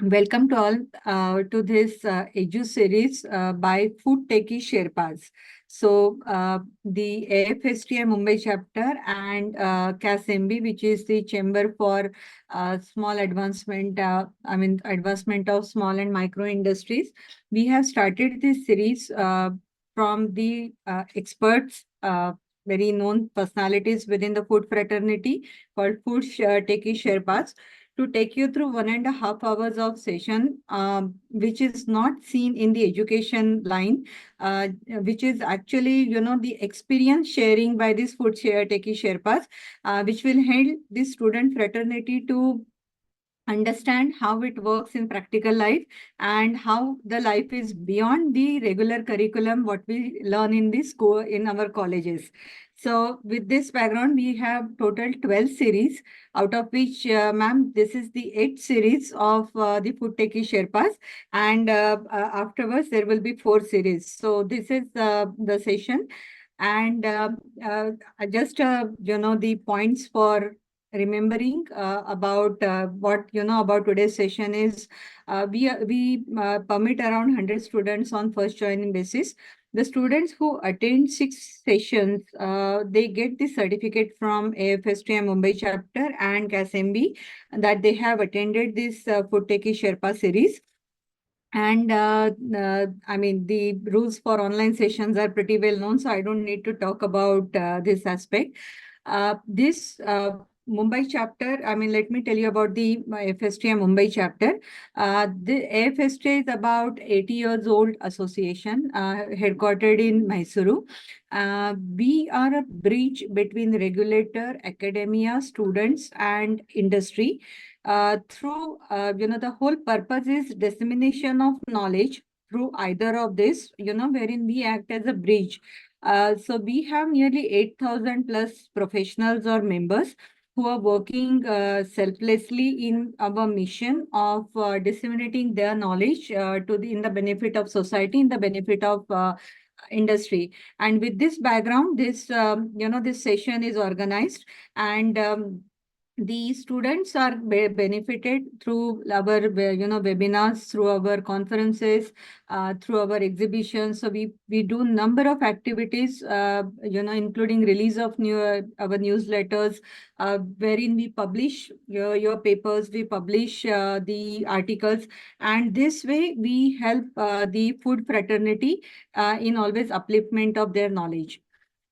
Welcome to all to this Edu series by Food Techie Sherpas. The AFSTI Mumbai chapter and CASMB, which is the Chamber for Small Advancement, Advancement of Small and Micro Industries. We have started this series from the experts, very known personalities within the food fraternity called Techie Sherpas to take you through 1.5 hours of session, which is not seen in the education line, which is actually, the experience sharing by these food share techie Sherpas, which will help the student fraternity to understand how it works in practical life and how the life is beyond the regular curriculum what we learn in the school in our colleges. So with this background we have total 12 series, out of which ma'am, this is the 8th series of the food techie Sherpas, and afterwards there will be 4 series. So this is the session, and just the points for remembering about what about today's session is, we permit around 100 students on first joining basis. The students who attend 6 sessions, they get the certificate from AFSTM Mumbai chapter and CASMB that they have attended this Food Techie Sherpa series. And the rules for online sessions are pretty well known, so I don't need to talk about this aspect. This Mumbai chapter, let me tell you about the FSTA Mumbai chapter. The AFSTA is about 80 years old association, headquartered in Mysuru. We are a bridge between regulator, academia, students, and industry. The whole purpose is dissemination of knowledge through either of this, wherein we act as a bridge. So we have nearly 8,000 plus professionals or members who are working selflessly in our mission of disseminating their knowledge in the benefit of society, in the benefit of industry. And with this background, this session is organized, and the students are benefited through our webinars, through our conferences, through our exhibitions. So we do number of activities, including release of our newsletters, wherein we publish your papers, we publish the articles, and this way we help the food fraternity in always upliftment of their knowledge.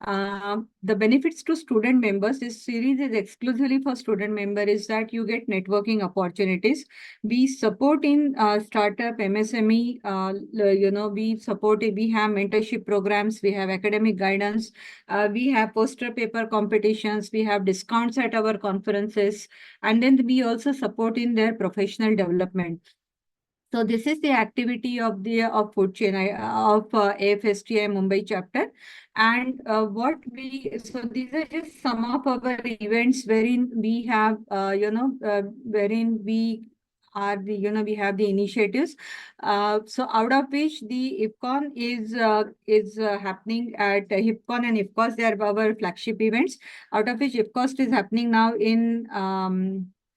The benefits to student members, this series is exclusively for student member, is that you get networking opportunities. We support in startup, MSME, we have mentorship programs, we have academic guidance, we have poster paper competitions, we have discounts at our conferences, and then we also support in their professional development. So this is the activity of the food chain of AFSTI Mumbai chapter, and these are just some of our events wherein we have wherein we are the we have the initiatives. So out of which the IFCON is happening at HIPCON and IFCOS. They are our flagship events. Out of which IFCOS is happening now in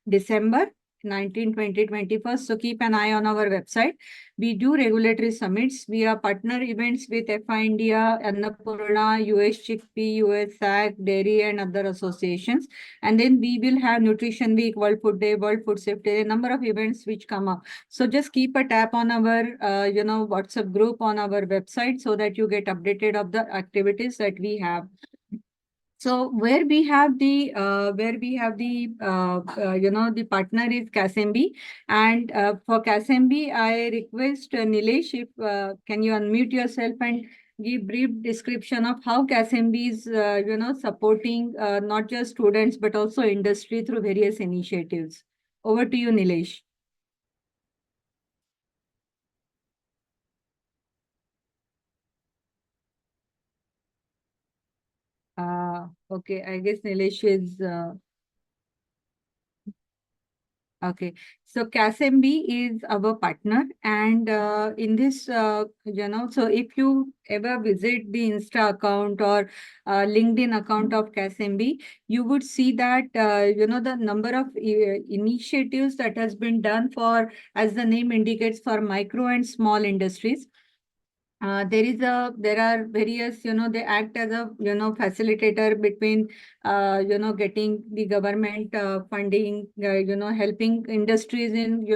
December 19, 20, 21st. So keep an eye on our website. We do regulatory summits. We are partner events with FI India, Annapurna, US Chickpea, US SAC, Dairy, and other associations. And then we will have Nutrition Week, World Food Day, World Food Safety, a number of events which come up. So just keep a tap on our, WhatsApp group on our website so that you get updated of the activities that we have. So the partner is CASMB, and for CASMB, I request Nilesh, if can you unmute yourself and give brief description of how CASMB is supporting not just students but also industry through various initiatives. Over to you, Nilesh. Okay, I guess Nilesh is Okay, so CASMB is our partner, and in this, so if you ever visit the Insta account or LinkedIn account of CASMB, you would see that the number of initiatives that has been done for, as the name indicates, for micro and small industries. There are various, they act as a, facilitator between, getting the government funding, helping industries in,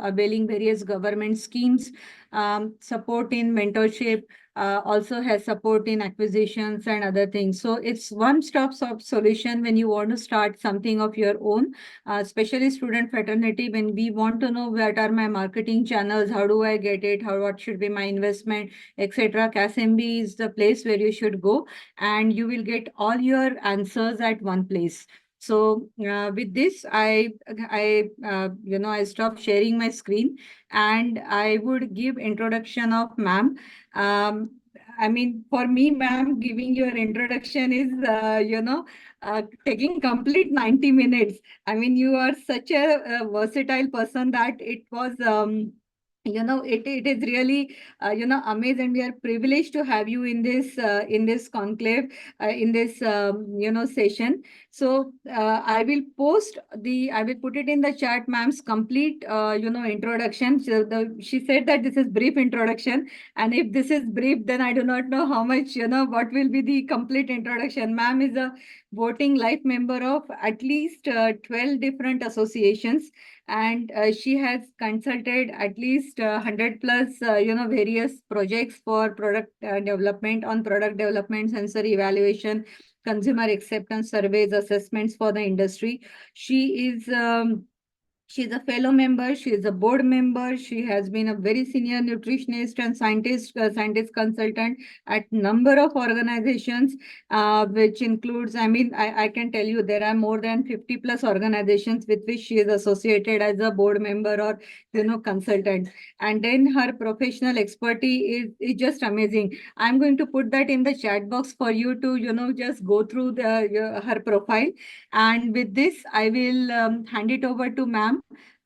availing various government schemes, support in mentorship, also has support in acquisitions and other things. So it's one-stop shop solution when you want to start something of your own, especially student fraternity, when we want to know what are my marketing channels, how do I get it, what should be my investment, etc. CASMB is the place where you should go, and you will get all your answers at one place. So with this, I stop sharing my screen, and I would give introduction of ma'am. Um, I mean, for me, ma'am, giving your introduction is, taking complete 90 minutes. I mean, you are such a versatile person that it was, it is really, amazing. We are privileged to have you in this conclave, in this, session. So I will put it in the chat, ma'am's complete, introduction. So she said that this is brief introduction, and if this is brief, then I do not know how much, what will be the complete introduction. Ma'am is a voting life member of at least 12 different associations, and she has consulted at least 100 plus, various projects for product development, on product development, sensor evaluation, consumer acceptance surveys, assessments for the industry. She is She's a fellow member. She is a board member. She has been a very senior nutritionist and scientist consultant at number of organizations, which includes, I mean, I can tell you there are more than 50 plus organizations with which she is associated as a board member or, consultant. And then her professional expertise is just amazing. I'm going to put that in the chat box for you to, just go through her profile. And with this, I will hand it over to ma'am.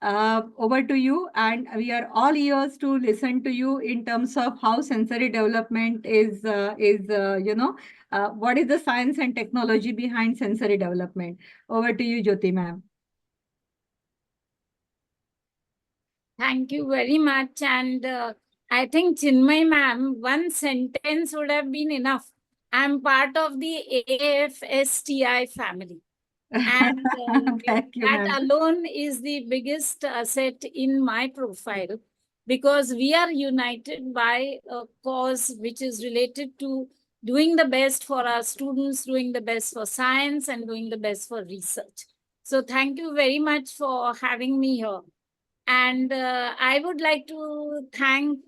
Over to you, and we are all ears to listen to you in terms of how sensory development what is the science and technology behind sensory development. Over to you, Jyoti ma'am. Thank you very much. And I think, Chinmay ma'am, one sentence would have been enough. I'm part of the AFSTI family. And Thank you, that ma'am. alone is the biggest asset in my profile, because we are united by a cause which is related to doing the best for our students, doing the best for science, and doing the best for research. So thank you very much for having me here. And I would like to thank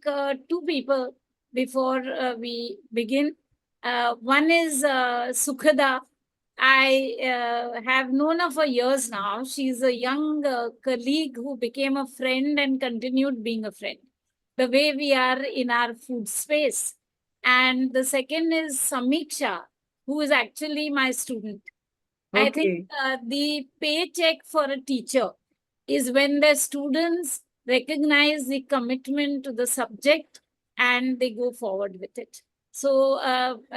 two people before we begin. One is Sukhada. I have known her for years now. She's a young colleague who became a friend and continued being a friend, the way we are in our food space. And the second is Samiksha, who is actually my student. I think Okay. the paycheck for a teacher is when the students recognize the commitment to the subject and they go forward with it. So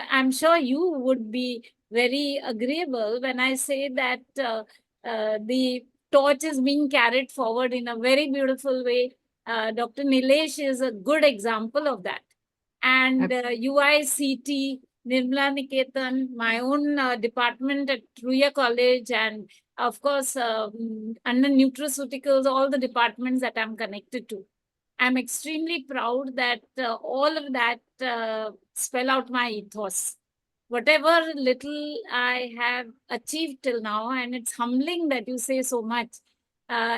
I'm sure you would be very agreeable when I say that the torch is being carried forward in a very beautiful way. Dr. Nilesh is a good example of that. And UICT, Nirmala Niketan, my own department at Ruya College, and of course, under nutraceuticals, all the departments that I'm connected to. I'm extremely proud that all of that spell out my ethos. Whatever little I have achieved till now, and it's humbling that you say so much,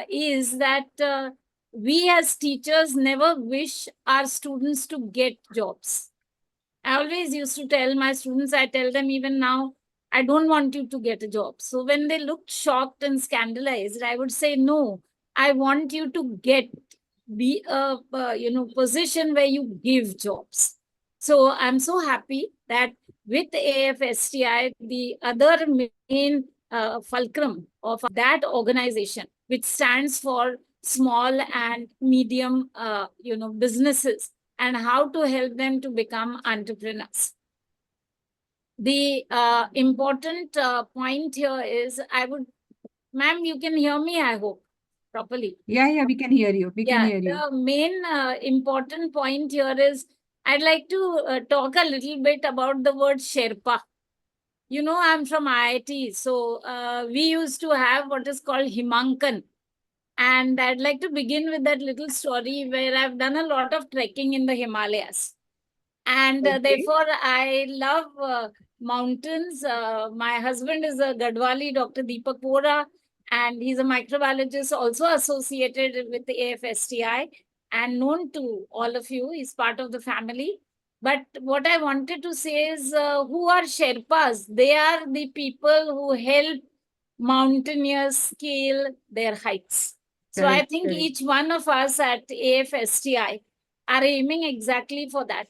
is that we as teachers never wish our students to get jobs. I always used to tell my students, I tell them even now, I don't want you to get a job. So when they looked shocked and scandalized, I would say, no, I want you to be a position where you give jobs. So I'm so happy that with AFSTI, the other main fulcrum of that organization, which stands for small and medium, businesses, and how to help them to become entrepreneurs. The important point here is, ma'am, you can hear me, I hope, properly. Yeah, we can hear you. We can Yeah, hear you. the main important point here is, I'd like to talk a little bit about the word Sherpa. I'm from IIT, so we used to have what is called Himankan. And I'd like to begin with that little story where I've done a lot of trekking in the Himalayas. And Okay. therefore, I love mountains. My husband is a Gadwali, Dr. Deepak Vora, and he's a microbiologist also associated with the AFSTI and known to all of you. He's part of the family. But what I wanted to say is, who are Sherpas? They are the people who help mountaineers scale their heights. So I Correct, think correct. each one of us at AFSTI are aiming exactly for that.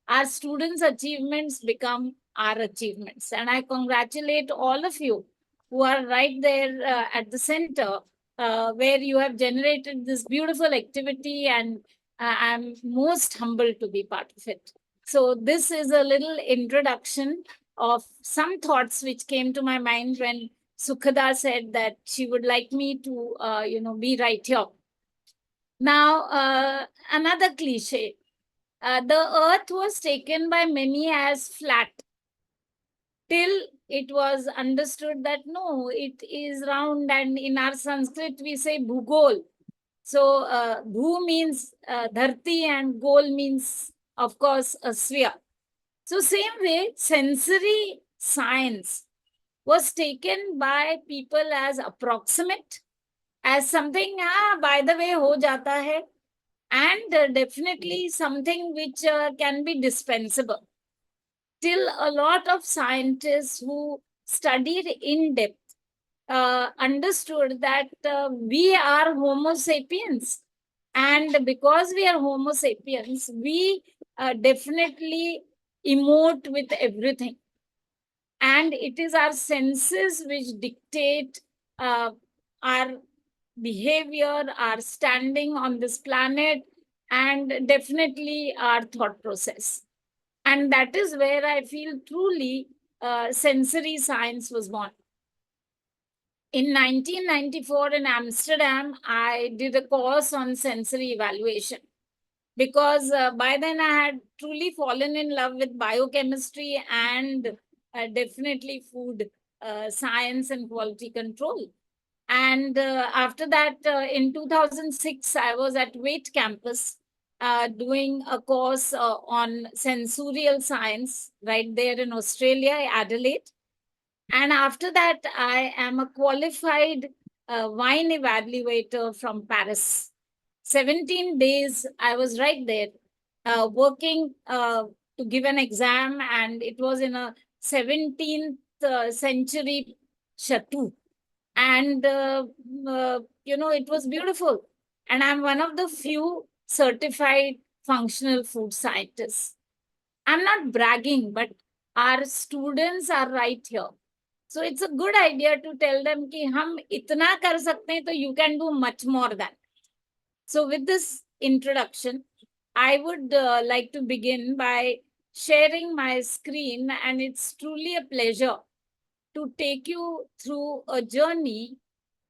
Our students' achievements become our achievements. And I congratulate all of you who are right there at the center, where you have generated this beautiful activity, and I'm most humbled to be part of it. So, this is a little introduction of some thoughts which came to my mind when Sukhada said that she would like me to, be right here. Now, another cliche. The earth was taken by many as flat till it was understood that no, it is round, and in our Sanskrit we say bhugol. So, bhu means dharti, and gol means, of course, a sphere. So, same way, sensory science was taken by people as approximate, as something, by the way, ho jata hai, and definitely something which can be dispensable. Till a lot of scientists who studied in depth understood that we are Homo sapiens. And because we are Homo sapiens, we definitely emote with everything. And it is our senses which dictate our behavior, our standing on this planet, and definitely our thought process. And that is where I feel truly sensory science was born. In 1994 in Amsterdam, I did a course on sensory evaluation because by then I had truly fallen in love with biochemistry and definitely food science and quality control. And after that, in 2006, I was at Wait campus doing a course on sensorial science right there in Australia, Adelaide. And after that, I am a qualified wine evaluator from Paris. 17 days, I was right there working to give an exam, and it was in a 17th century chateau. And, it was beautiful. And I'm one of the few certified functional food scientists. I'm not bragging, but our students are right here. So it's a good idea to tell them कि हम इतना कर सकते हैं, तो you can do much more than. So with this introduction, I would like to begin by sharing my screen, and it's truly a pleasure to take you through a journey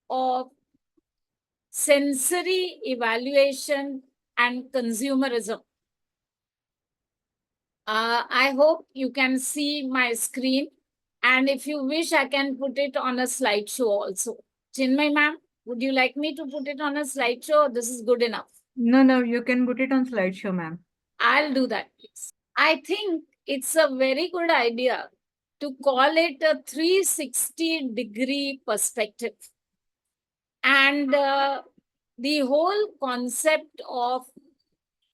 of sensory evaluation and consumerism. I hope you can see my screen. And if you wish, I can put it on a slideshow also. Chinmay ma'am, would you like me to put it on a slideshow? This is good enough. No, you can put it on slideshow, ma'am. I'll do that, please. I think it's a very good idea to call it a 360-degree perspective. And the whole concept of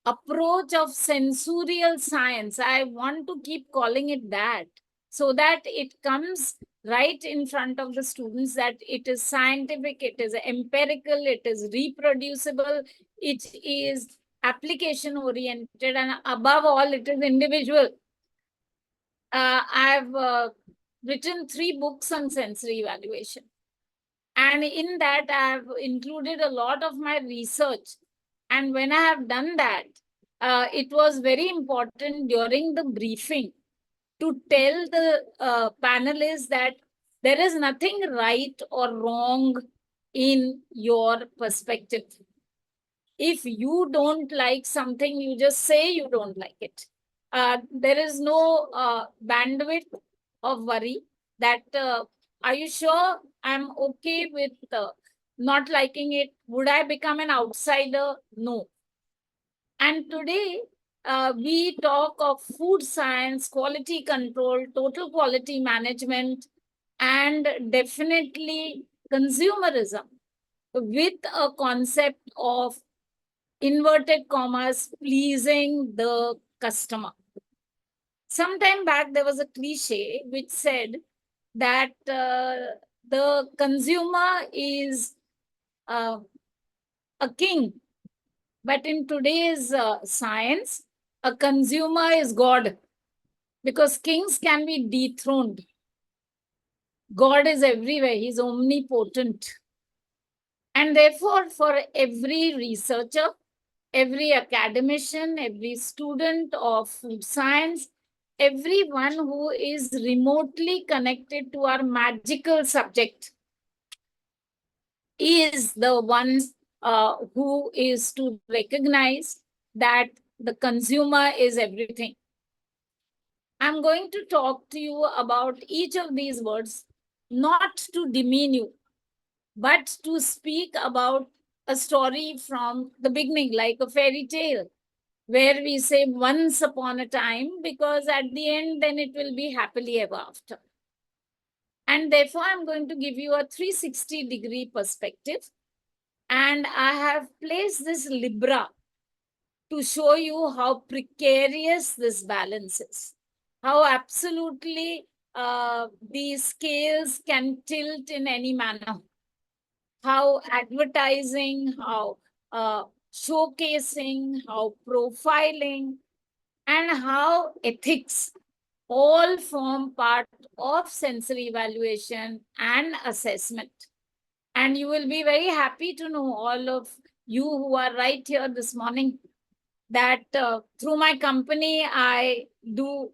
approach of sensorial science, I want to keep calling it that, so that it comes right in front of the students that it is scientific, it is empirical, it is reproducible, it is application oriented, and above all, it is individual. I've written 3 books on sensory evaluation. And in that, I have included a lot of my research. And when I have done that, it was very important during the briefing to tell the panelists that there is nothing right or wrong in your perspective. If you don't like something, you just say you don't like it. There is no bandwidth of worry that are you sure I'm okay with not liking it? Would I become an outsider? No. And today, we talk of food science, quality control, total quality management, and definitely consumerism with a concept of inverted commas pleasing the customer. Sometime back, there was a cliche which said that the consumer is uh, a king, but in today's science, a consumer is God, because kings can be dethroned. God is everywhere, he's omnipotent. And therefore, for every researcher, every academician, every student of food science, everyone who is remotely connected to our magical subject is the one who is to recognize that the consumer is everything. I'm going to talk to you about each of these words, not to demean you, but to speak about a story from the beginning, like a fairy tale, where we say once upon a time, because at the end, then it will be happily ever after. And therefore, I'm going to give you a 360-degree perspective. And I have placed this Libra to show you how precarious this balance is, how absolutely these scales can tilt in any manner, how advertising, how showcasing, how profiling, and how ethics all form part of sensory evaluation and assessment. And you will be very happy to know, all of you who are right here this morning, that through my company, I do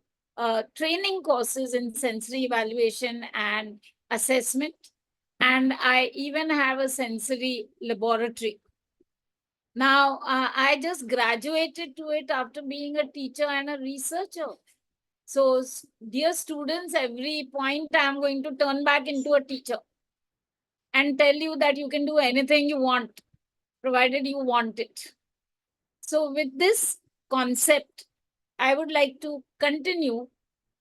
training courses in sensory evaluation and assessment. And I even have a sensory laboratory. Now, I just graduated to it after being a teacher and a researcher. So, dear students, every point I'm going to turn back into a teacher and tell you that you can do anything you want, provided you want it. So, with this concept, I would like to continue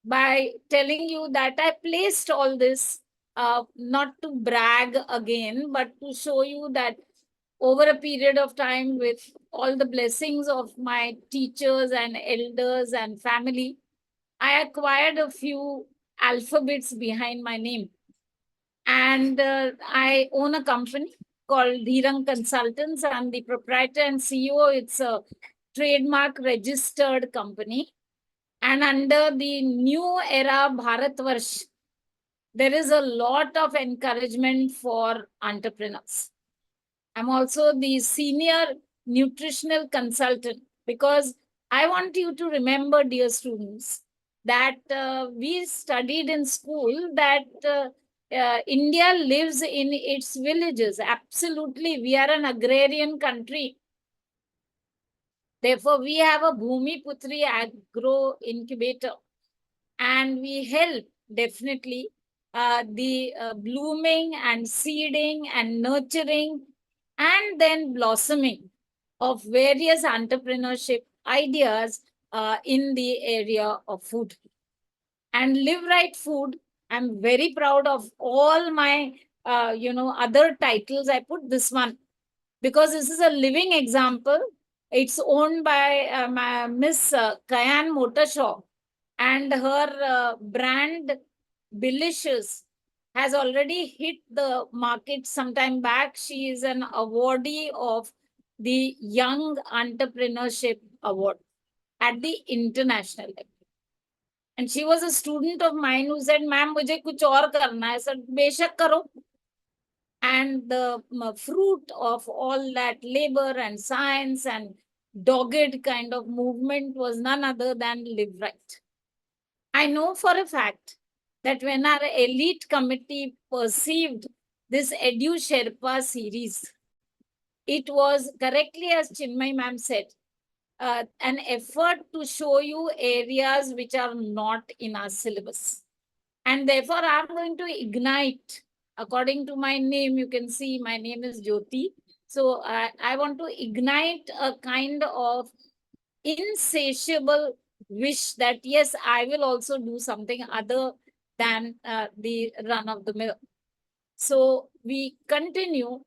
by telling you that I placed all this not to brag again, but to show you that over a period of time, with all the blessings of my teachers and elders and family, I acquired a few alphabets behind my name. And I own a company called Dhirang Consultants. I'm the proprietor and CEO. It's a trademark registered company. And under the new era Bharatvarsh, there is a lot of encouragement for entrepreneurs. I'm also the senior nutritional consultant, because I want you to remember, dear students, that we studied in school that India lives in its villages. Absolutely. We are an agrarian country. Therefore, we have a Bhumi Putri Agro Incubator, and we help definitely the blooming and seeding and nurturing and then blossoming of various entrepreneurship ideas in the area of food. And Live Right Food, I'm very proud of all my other titles. I put this one because this is a living example. It's owned by Miss Kayan Motorshaw, and her brand Delicious has already hit the market sometime back. She is an awardee of the Young Entrepreneurship Award at the international level. And she was a student of mine who said, "Ma'am, मुझे कुछ और करना है." I said, "बेशक करो." And the fruit of all that labor and science and dogged kind of movement was none other than Live Right. I know for a fact that when our elite committee perceived this Edu Sherpa series, it was correctly as Chinmay ma'am said, an effort to show you areas which are not in our syllabus. And therefore, I'm going to ignite. According to my name, you can see my name is Jyoti. So I want to ignite a kind of insatiable wish that, yes, I will also do something other than the run of the mill. So we continue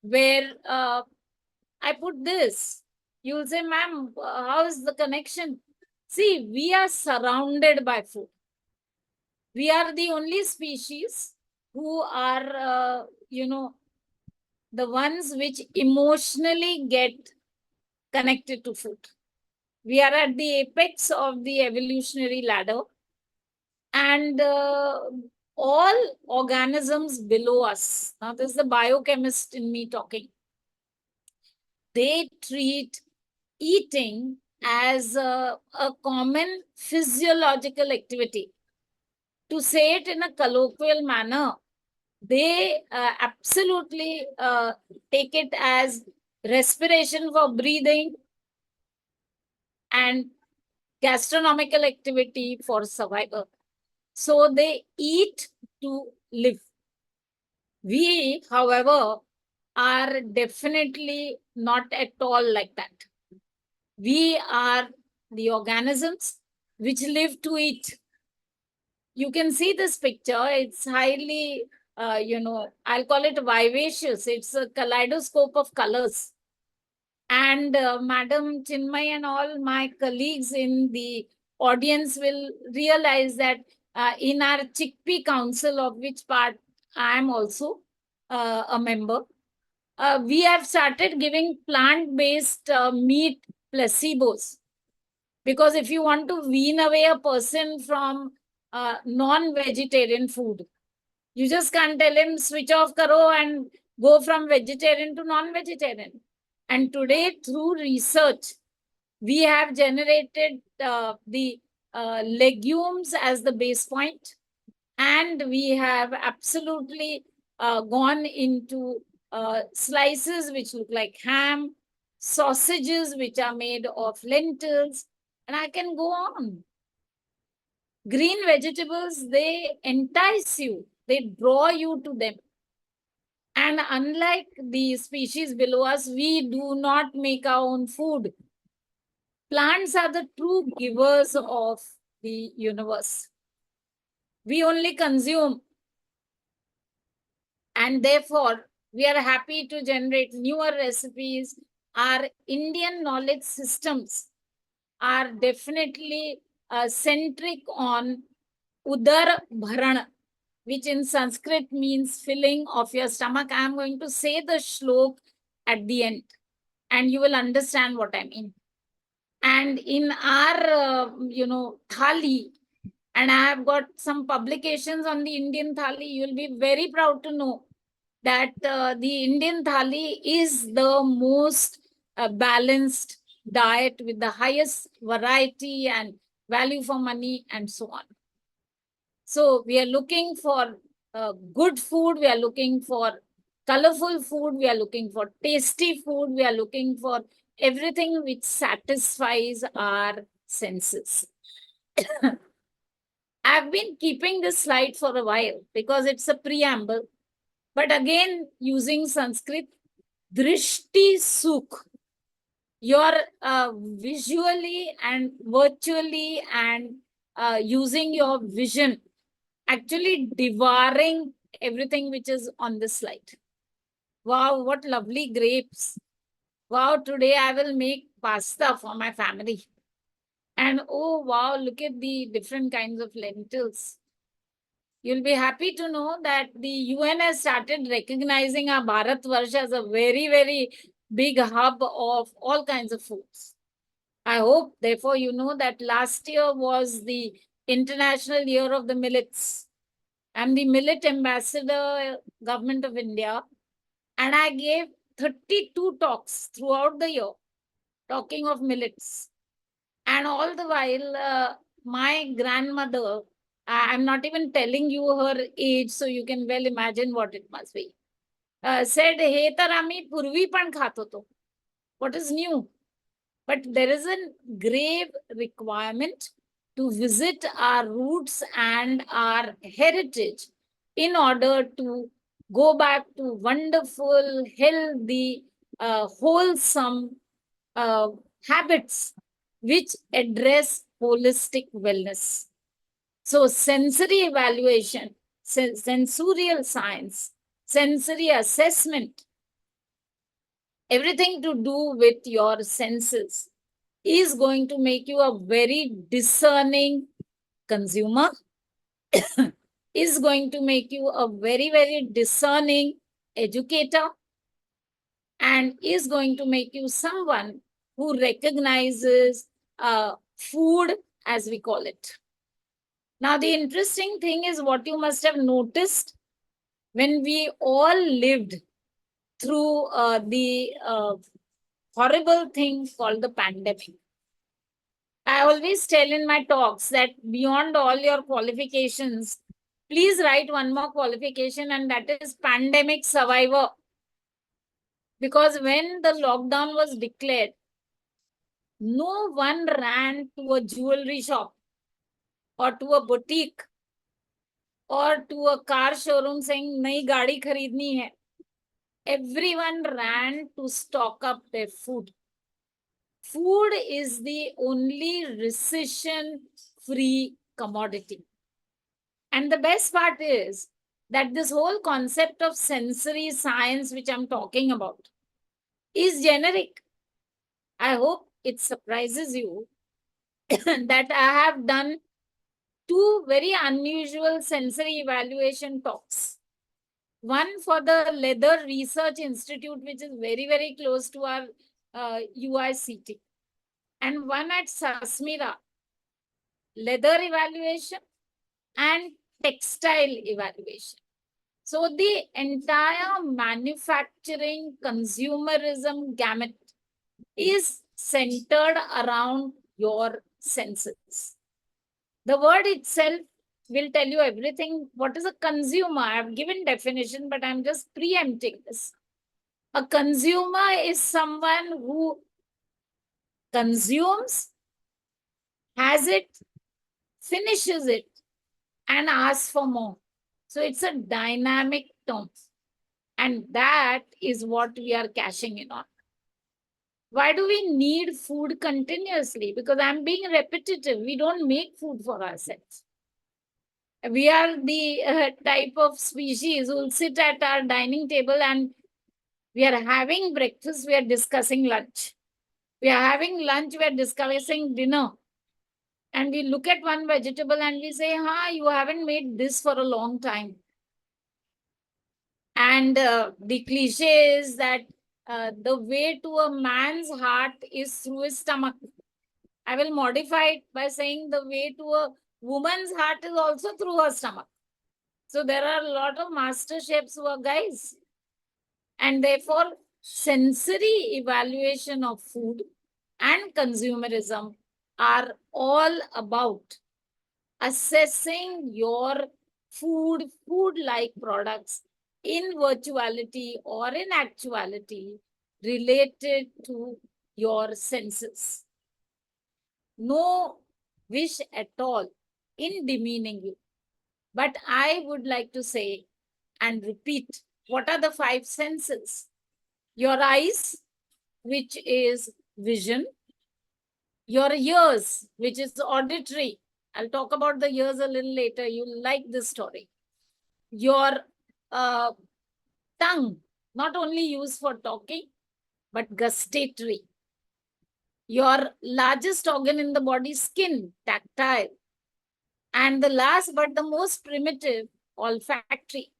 where I put this. You'll say, "Ma'am, how is the connection?" See, we are surrounded by food. We are the only species who are, the ones which emotionally get connected to food. We are at the apex of the evolutionary ladder, and all organisms below us. Now, this is the biochemist in me talking. They treat eating as a common physiological activity. To say it in a colloquial manner, they absolutely take it as respiration for breathing and gastronomical activity for survival. So they eat to live. We, however, are definitely not at all like that. We are the organisms which live to eat. You can see this picture. It's highly, I'll call it vivacious. It's a kaleidoscope of colors. And Madam Chinmay and all my colleagues in the audience will realize that in our chickpea council, of which part I am also a member, we have started giving plant-based meat placebos. Because if you want to wean away a person from non-vegetarian food, you just can't tell him switch off karo and go from vegetarian to non-vegetarian. And today, through research, we have generated the legumes as the base point, and we have absolutely gone into slices which look like ham, sausages which are made of lentils, and I can go on. Green vegetables, they entice you, they draw you to them. And unlike the species below us, we do not make our own food. Plants are the true givers of the universe. We only consume. And therefore, we are happy to generate newer recipes. Our Indian knowledge systems are definitely centric on Udar Bharana, which in Sanskrit means filling of your stomach. I am going to say the shlok at the end, and you will understand what I mean. And in our, thali, and I have got some publications on the Indian thali, you will be very proud to know that the Indian thali is the most balanced diet with the highest variety and value for money and so on. So we are looking for good food. We are looking for colorful food. We are looking for tasty food. We are looking for everything which satisfies our senses. I've been keeping this slide for a while because it's a preamble. But again, using Sanskrit, drishti sukh, you're visually and virtually and using your vision, actually devouring everything which is on this slide. Wow, what lovely grapes. Wow, today I will make pasta for my family. And oh, wow, look at the different kinds of lentils. You'll be happy to know that the UN has started recognizing our Bharat Varsha as a very, very big hub of all kinds of foods. I hope, therefore, you know that last year was the International Year of the Millets. I'm the Millet Ambassador, Government of India, and I gave 32 talks throughout the year talking of millets. And all the while, my grandmother, I'm not even telling you her age, so you can well imagine what it must be, said, "Hey, तर आम्ही पूर्वी पण खात होतो. What is new?" But there is a grave requirement to visit our roots and our heritage in order to go back to wonderful, healthy, wholesome uh, habits which address holistic wellness. So, sensory evaluation, sensorial science, sensory assessment, everything to do with your senses is going to make you a very discerning consumer, is going to make you a very, very discerning educator, and is going to make you someone who recognizes food as we call it. Now, the interesting thing is what you must have noticed when we all lived through the horrible thing called the pandemic. I always tell in my talks that beyond all your qualifications, please write one more qualification, and that is pandemic survivor. Because when the lockdown was declared, no one ran to a jewelry shop or to a boutique or to a car showroom saying, "Nayi gaadi kharidni hai." Everyone ran to stock up their food. Food is the only recession-free commodity. And the best part is that this whole concept of sensory science, which I'm talking about, is generic. I hope it surprises you that I have done 2 very unusual sensory evaluation talks. One for the Leather Research Institute, which is very, very close to our UICT, and one at Sasmira, leather evaluation and textile evaluation. So the entire manufacturing consumerism gamut is centered around your senses. The word itself will tell you everything. What is a consumer? I have given definition, but I'm just preempting this. A consumer is someone who consumes, has it, finishes it, and asks for more. So it's a dynamic term. And that is what we are cashing in on. Why do we need food continuously? Because I'm being repetitive. We don't make food for ourselves. We are the type of species who will sit at our dining table and we are having breakfast, we are discussing lunch. We are having lunch, we are discussing dinner. And we look at one vegetable and we say, you haven't made this for a long time. And the cliche is that the way to a man's heart is through his stomach. I will modify it by saying the way to a woman's heart is also through her stomach. So there are a lot of master chefs who are guys. And therefore, sensory evaluation of food and consumerism are all about assessing your food-like products in virtuality or in actuality related to your senses. No wish at all in demeaning you. But I would like to say and repeat, what are the 5 senses? Your eyes, which is vision. Your ears, which is auditory. I'll talk about the ears a little later. You'll like this story. Your tongue, not only used for talking, but gustatory. Your largest organ in the body, skin, tactile. And the last but the most primitive, olfactory.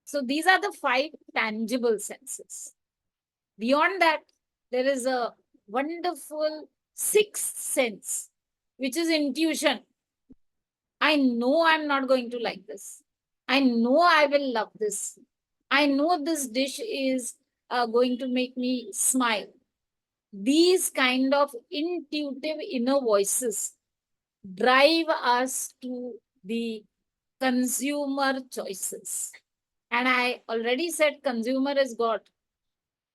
So these are the 5 tangible senses. Beyond that, there is a wonderful 6th sense, which is intuition. I know I'm not going to like this. I know I will love this. I know this dish is going to make me smile. These kind of intuitive inner voices drive us to the consumer choices. And I already said consumer is God.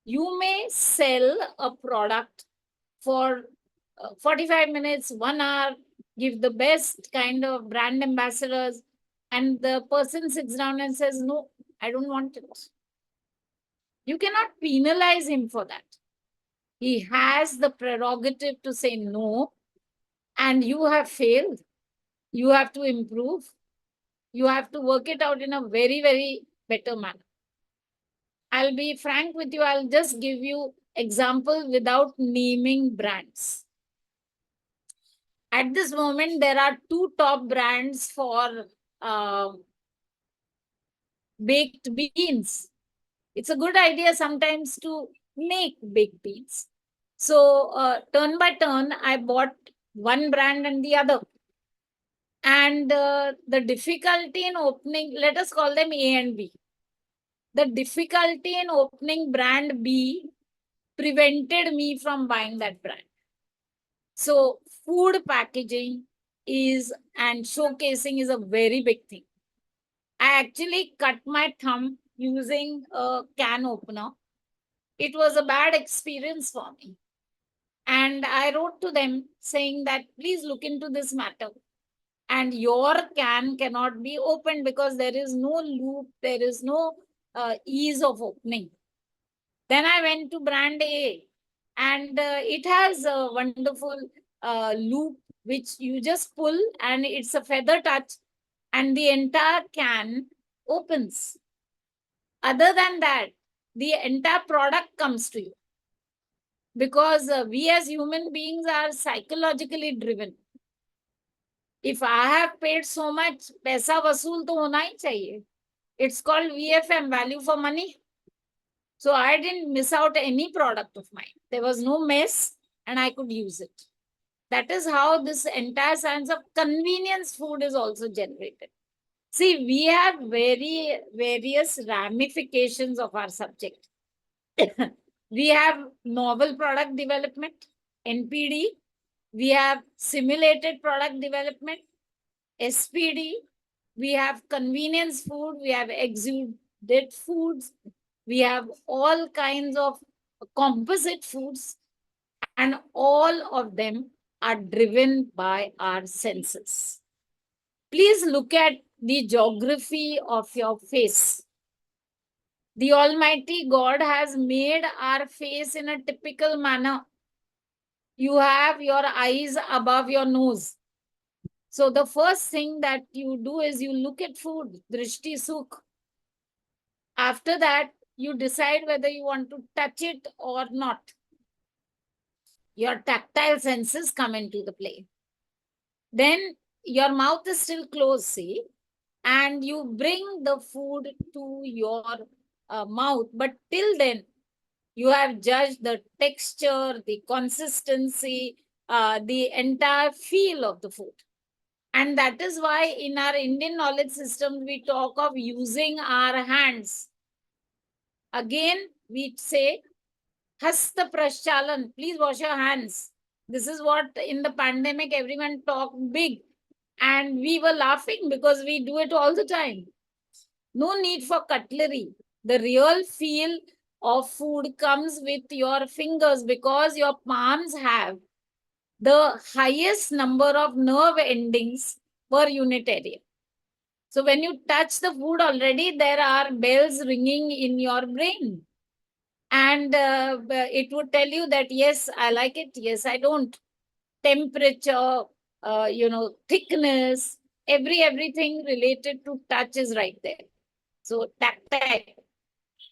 You may sell a product for 45 minutes, 1 hour, give the best kind of brand ambassadors, and the person sits down and says, no, I don't want it. You cannot penalize him for that. He has the prerogative to say no, and you have failed. You have to improve. You have to work it out in a very, very better manner. I'll be frank with you. I'll just give you example without naming brands. At this moment, there are two top brands for uh, baked beans. It's a good idea sometimes to make baked beans. So, turn by turn, I bought one brand and the other. And the difficulty in opening, let us call them A and B. The difficulty in opening brand B prevented me from buying that brand. So, food packaging is and showcasing is a very big thing. I actually cut my thumb using a can opener. It was a bad experience for me. And I wrote to them saying that please look into this matter. And your can cannot be opened because there is no loop, there is no ease of opening. Then I went to brand A, and it has a wonderful loop which you just pull, and it's a feather touch, and the entire can opens. Other than that, the entire product comes to you because we as human beings are psychologically driven. If I have paid so much, पैसा वसूल तो होना ही चाहिए. It's called VFM, value for money. So I didn't miss out any product of mine. There was no mess and I could use it. That is how this entire science of convenience food is also generated. See, we have various ramifications of our subject. We have novel product development, NPD. We have simulated product development, SPD. We have convenience food. We have exuded foods. We have all kinds of composite foods, and all of them are driven by our senses. Please look at the geography of your face. The Almighty God has made our face in a typical manner. You have your eyes above your nose. So the first thing that you do is you look at food, drishti sukh. After that, you decide whether you want to touch it or not. Your tactile senses come into the play. Then your mouth is still closed, see, and you bring the food to your mouth. But till then, you have judged the texture, the consistency, the entire feel of the food. And that is why in our Indian knowledge system, we talk of using our hands. Again, we say, Hasta Praschalan, please wash your hands. This is what in the pandemic everyone talked big. And we were laughing because we do it all the time. No need for cutlery. The real feel of food comes with your fingers because your palms have the highest number of nerve endings per unit area. So when you touch the food already, there are bells ringing in your brain. And it would tell you that, yes, I like it. Yes, I don't. Temperature, thickness, everything related to touch is right there. So tactile.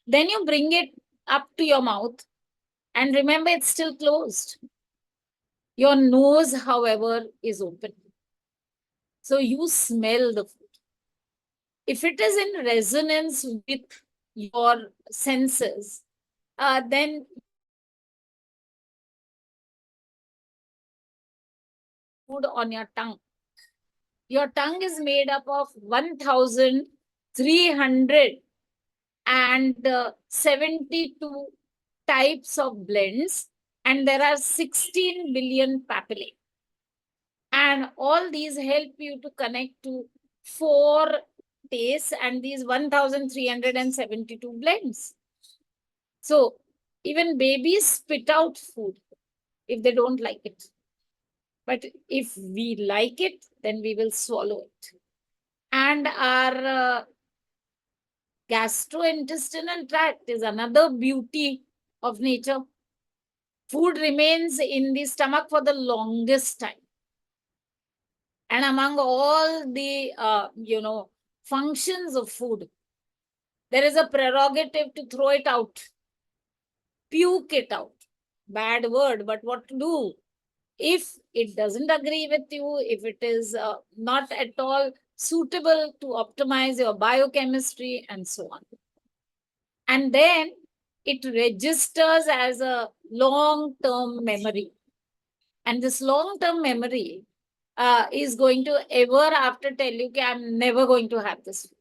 Then you bring it up to your mouth. And remember, it's still closed. Your nose, however, is open. So you smell the food. If it is in resonance with your senses, then food on your tongue. Your tongue is made up of 1,372 types of blends, and there are 16 billion papillae. And all these help you to connect to four tastes and these 1,372 blends. So even babies spit out food if they don't like it. But if we like it, then we will swallow it. And our gastrointestinal tract is another beauty of nature. Food remains in the stomach for the longest time. And among all the, functions of food, there is a prerogative to throw it out, puke it out. Bad word, but what to do? If it doesn't agree with you, if it is not at all suitable to optimize your biochemistry and so on. And then it registers as a long-term memory. And this long-term memory is going to ever after tell you, okay, I'm never going to have this food.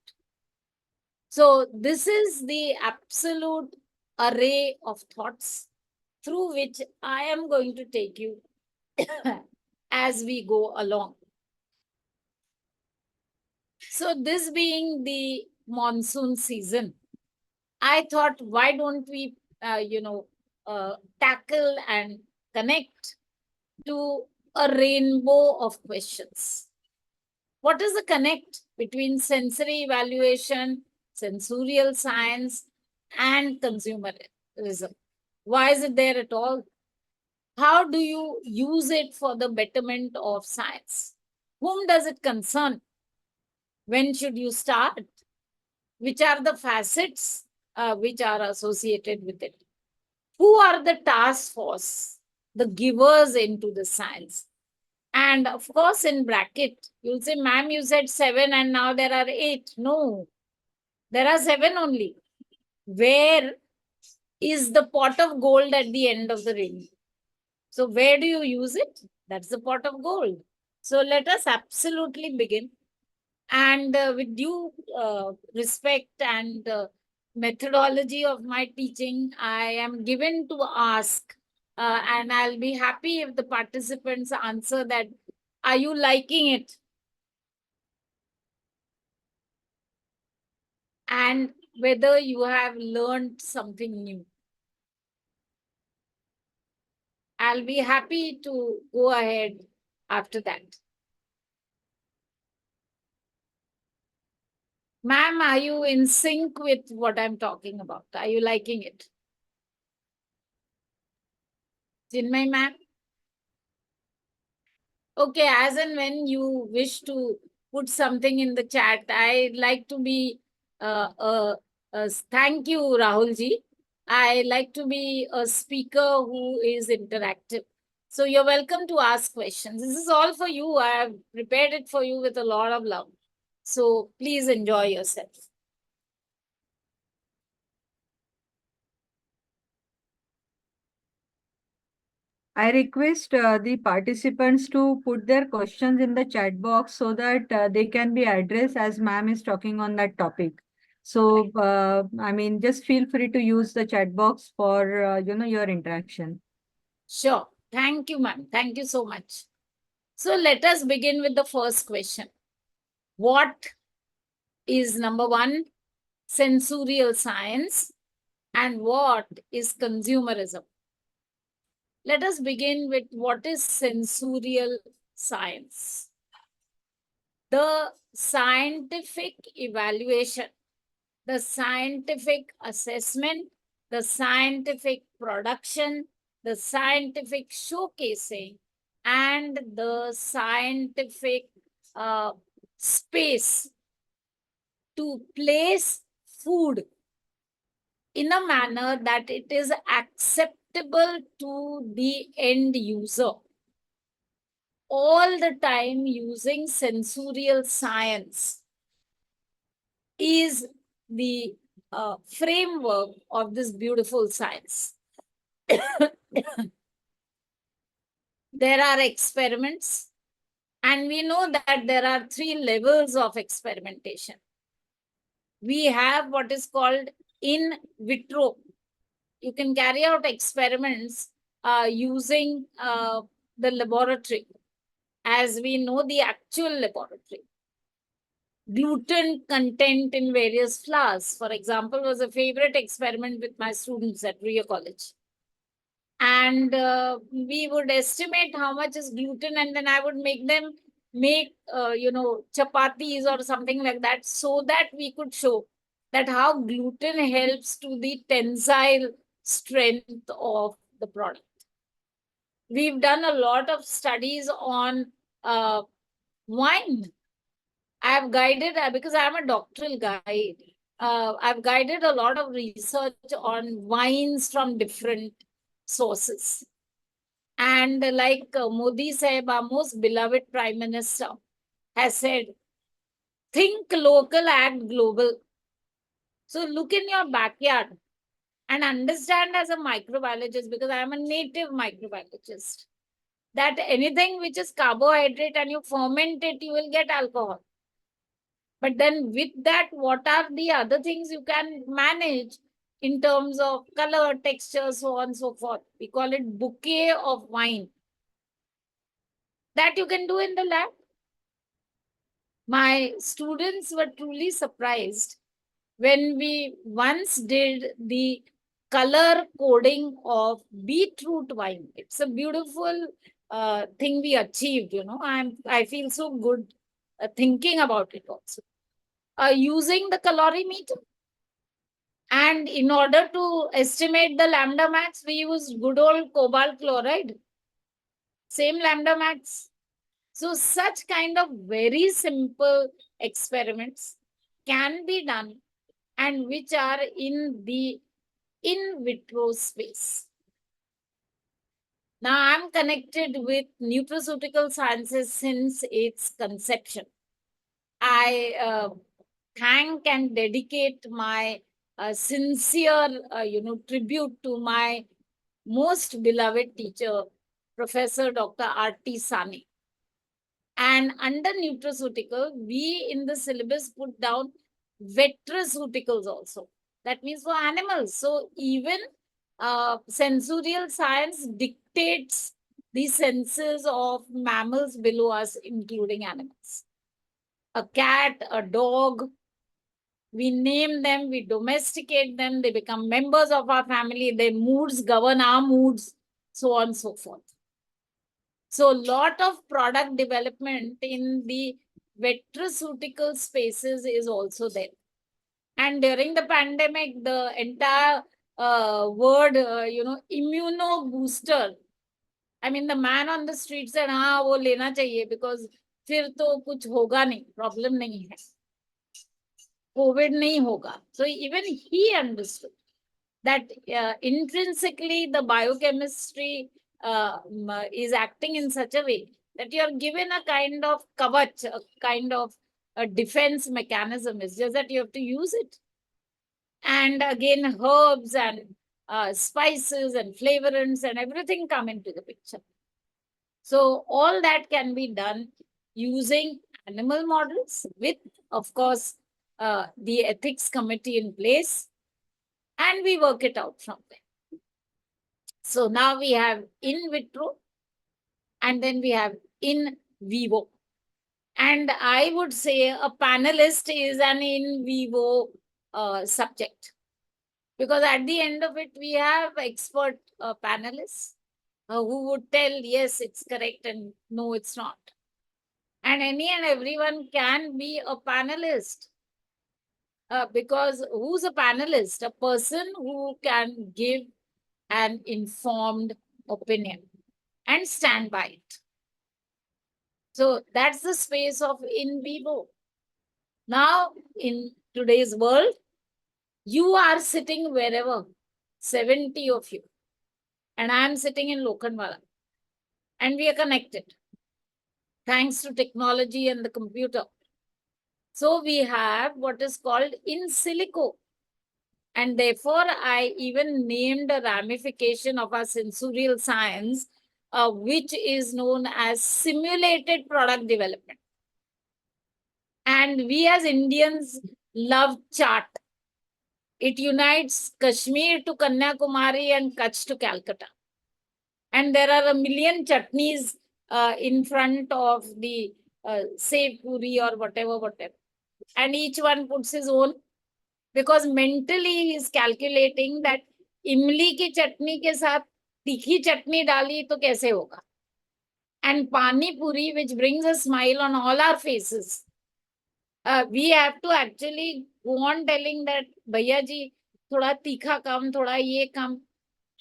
So this is the absolute array of thoughts through which I am going to take you as we go along. So this being the monsoon season, I thought, why don't we, tackle and connect to a rainbow of questions? What is the connect between sensory evaluation, sensorial science, and consumerism? Why is it there at all? How do you use it for the betterment of science? Whom does it concern? When should you start? Which are the facets which are associated with it? Who are the task force, the givers into the science? And of course, in bracket, you'll say, ma'am, you said 7 and now there are 8. No, there are 7 only. Where is the pot of gold at the end of the rainbow? So where do you use it? That's the pot of gold. So let us absolutely begin. And with due respect and methodology of my teaching, I am given to ask, and I'll be happy if the participants answer that, are you liking it? And whether you have learned something new. I'll be happy to go ahead after that. Ma'am, are you in sync with what I'm talking about? Are you liking it? Chinmay, ma'am? Okay, as and when you wish to put something in the chat, I'd like to be, thank you, Rahulji. I like to be a speaker who is interactive. So you're welcome to ask questions. This is all for you. I have prepared it for you with a lot of love. So please enjoy yourself. I request the participants to put their questions in the chat box so that they can be addressed as ma'am is talking on that topic. So, I mean, just feel free to use the chat box for, your interaction. Sure. Thank you, ma'am. Thank you so much. So let us begin with the first question. What is number one, sensorial science, and what is consumerism? Let us begin with what is sensorial science. The scientific evaluation, the scientific assessment, the scientific production, the scientific showcasing, and the scientific space to place food in a manner that it is acceptable to the end user. All the time using sensorial science is the framework of this beautiful science. There are experiments And we know that there are 3 levels of experimentation. We have what is called in vitro. You can carry out experiments using the laboratory, as we know the actual laboratory. Gluten content in various flours, for example, was a favorite experiment with my students at Rio College. And we would estimate how much is gluten, and then I would make them make chapatis or something like that, so that we could show that how gluten helps to the tensile strength of the product. We've done a lot of studies on wine. I've guided, because I'm a doctoral guide, I've guided a lot of research on wines from different sources. And like Modi Sahib, our most beloved Prime Minister, has said, think local, act global. So look in your backyard and understand as a microbiologist, because I am a native microbiologist, that anything which is carbohydrate and you ferment it, you will get alcohol. But then with that, what are the other things you can manage in terms of color, texture, so on and so forth? We call it bouquet of wine. That you can do in the lab. My students were truly surprised when we once did the color coding of beetroot wine. It's a beautiful thing we achieved. I feel so good thinking about it also. Using the calorimeter. And in order to estimate the lambda max, we used good old cobalt chloride. Same lambda max. So such kind of very simple experiments can be done, and which are in the in vitro space. Now I'm connected with nutraceutical sciences since its conception. I thank and dedicate my sincere, tribute to my most beloved teacher, Professor Dr. R.T. Sani. And under nutraceutical, we in the syllabus put down veteraceuticals also. That means for animals. So even sensorial science dictates the senses of mammals below us, including animals. A cat, a dog, we name them, we domesticate them, they become members of our family, their moods govern our moods, so on and so forth. So lot of product development in the veterinaceutical spaces is also there. And during the pandemic, the entire word, immuno booster. I mean, the man on the street said, हाँ वो लेना चाहिए, because फिर तो कुछ होगा नहीं, problem नहीं है, COVID नहीं होगा. So even he understood that intrinsically the biochemistry is acting in such a way that you are given a kind of kavach, a kind of a defense mechanism. It's just that you have to use it. And again, herbs and spices and flavorants and everything come into the picture. So all that can be done using animal models with, of course, the ethics committee in place, and we work it out from there. So now we have in vitro, and then we have in vivo. And I would say a panelist is an in vivo subject, because at the end of it, we have expert panelists who would tell, yes, it's correct, and no, it's not. And any and everyone can be a panelist. Because who's a panelist? A person who can give an informed opinion and stand by it. So that's the space of in vivo. Now, in today's world, you are sitting wherever, 70 of you, and I'm sitting in Lokhandwala, and we are connected thanks to technology and the computer. So we have what is called in silico. And therefore, I even named a ramification of our sensorial science which is known as simulated product development. And we as Indians love chaat. It unites Kashmir to Kanyakumari and Kutch to Calcutta. And there are a million chutneys in front of the Sev Puri or whatever. And each one puts his own, because mentally he is calculating that इमली की चटनी के साथ तीखी चटनी डाली तो कैसे होगा. And pani puri, which brings a smile on all our faces, we have to actually go on telling that भैया जी थोड़ा तीखा कम, थोड़ा ये कम.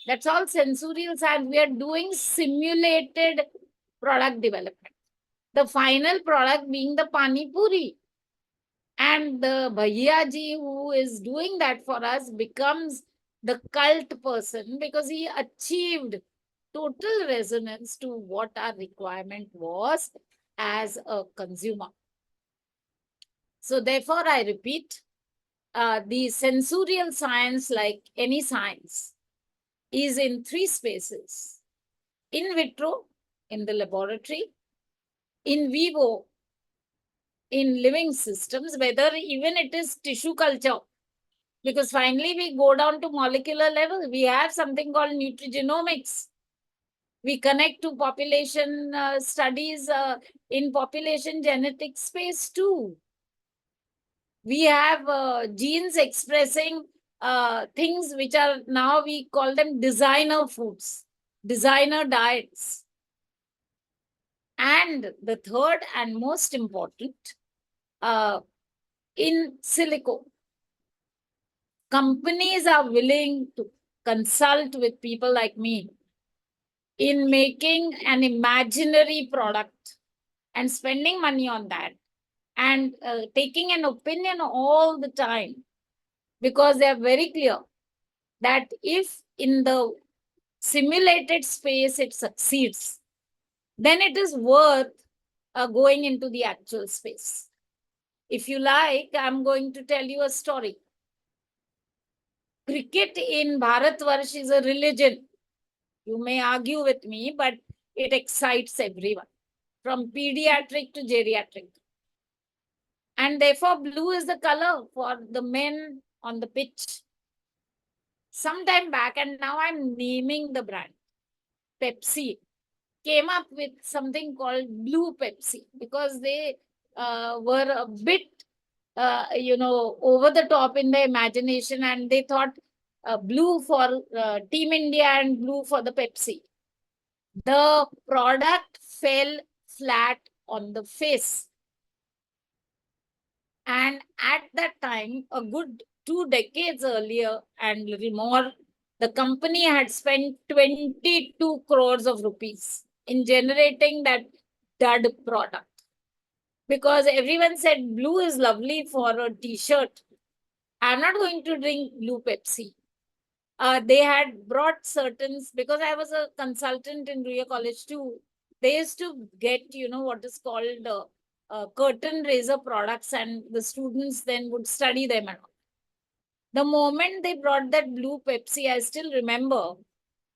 That's all sensorial science. We are doing simulated product development. The final product being the pani puri. And the Bhaiya ji who is doing that for us becomes the cult person, because he achieved total resonance to what our requirement was as a consumer. So therefore, I repeat, the sensorial science, like any science, is in three spaces: in vitro, in the laboratory; in vivo, in living systems, whether even it is tissue culture, because finally we go down to molecular level. We have something called nutrigenomics. We connect to population studies in population genetics space too. We have genes expressing things which are now, we call them designer foods, designer diets. And the third and most important, in silico, companies are willing to consult with people like me in making an imaginary product and spending money on that, and taking an opinion all the time, because they are very clear that if in the simulated space it succeeds, then it is worth going into the actual space. If you like, I'm going to tell you a story. Cricket in Bharatvarsh is a religion. You may argue with me, but it excites everyone, from pediatric to geriatric. And therefore, blue is the color for the men on the pitch. Sometime back, and now I'm naming the brand, Pepsi came up with something called Blue Pepsi, because they were a bit, over the top in their imagination, and they thought blue for Team India and blue for the Pepsi. The product fell flat on the face. And at that time, a good 2 decades earlier and little more, the company had spent 22 crores of rupees in generating that dud product. Because everyone said blue is lovely for a t-shirt. I'm not going to drink blue Pepsi. They had brought certain, because I was a consultant in Ruya College too, they used to get, what is called curtain raiser products, and the students then would study them and all. The moment they brought that blue Pepsi, I still remember,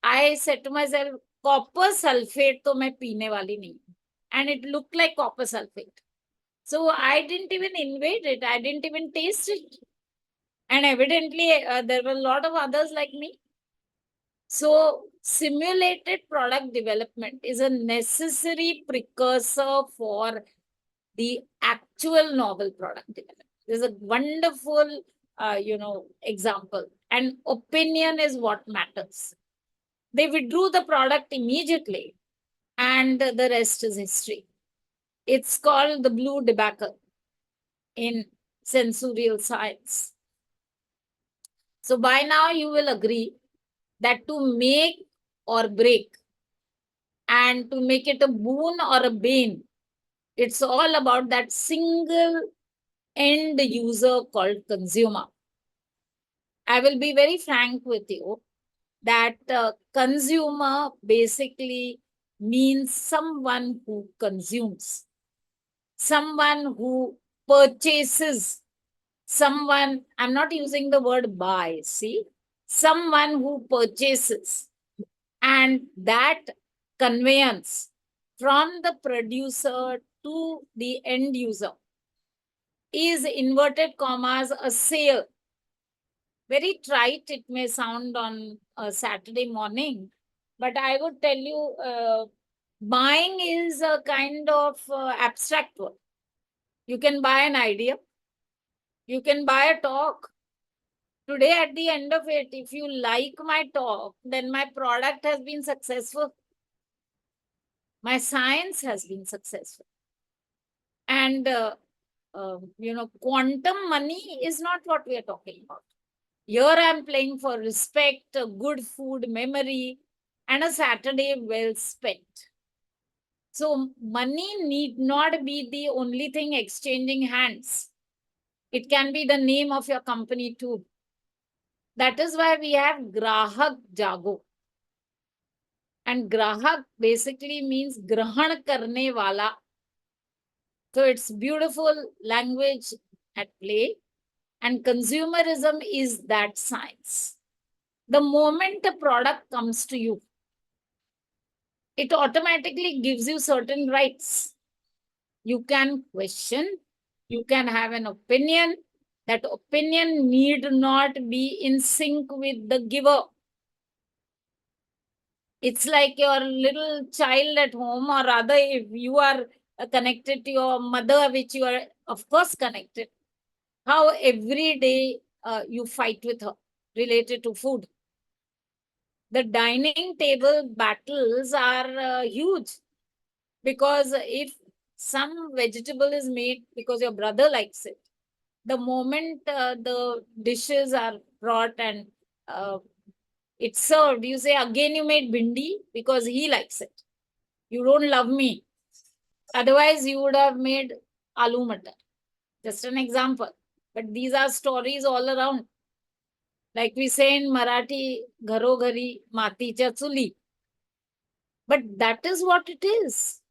I said to myself, copper sulfate to main peene wali nahi. And it looked like copper sulfate. So I didn't even invade it. I didn't even taste it. And evidently, there were a lot of others like me. So simulated product development is a necessary precursor for the actual novel product development. There's a wonderful, example. And opinion is what matters. They withdrew the product immediately, and the rest is history. It's called the blue debacle in sensorial science. So by now you will agree that to make or break, and to make it a boon or a bane, it's all about that single end user called consumer. I will be very frank with you that consumer basically means someone who consumes, someone who purchases, someone, I'm not using the word buy, see, someone who purchases. And that conveyance from the producer to the end user is inverted commas a sale. Very trite it may sound on a Saturday morning, but I would tell you, buying is a kind of abstract word. You can buy an idea, you can buy a talk. Today, at the end of it, if you like my talk, then my product has been successful. My science has been successful. And, quantum money is not what we are talking about. Here I'm playing for respect, a good food memory, and a Saturday well spent. So money need not be the only thing exchanging hands. It can be the name of your company too. That is why we have Grahak Jago. And Grahak basically means Grahan Karne Wala. So it's beautiful language at play. And consumerism is that science. The moment a product comes to you, it automatically gives you certain rights. You can question, you can have an opinion. That opinion need not be in sync with the giver. It's like your little child at home, or rather, if you are connected to your mother, which you are, of course, connected, how every day you fight with her related to food. The dining table battles are huge, because if some vegetable is made because your brother likes it, the moment the dishes are brought and it's served, you say, again you made bindi because he likes it. You don't love me. Otherwise, you would have made aloo matar. Just an example. But these are stories all around. Like we say in Marathi, घरो घरी मातीच्या चुली. But that is what it is.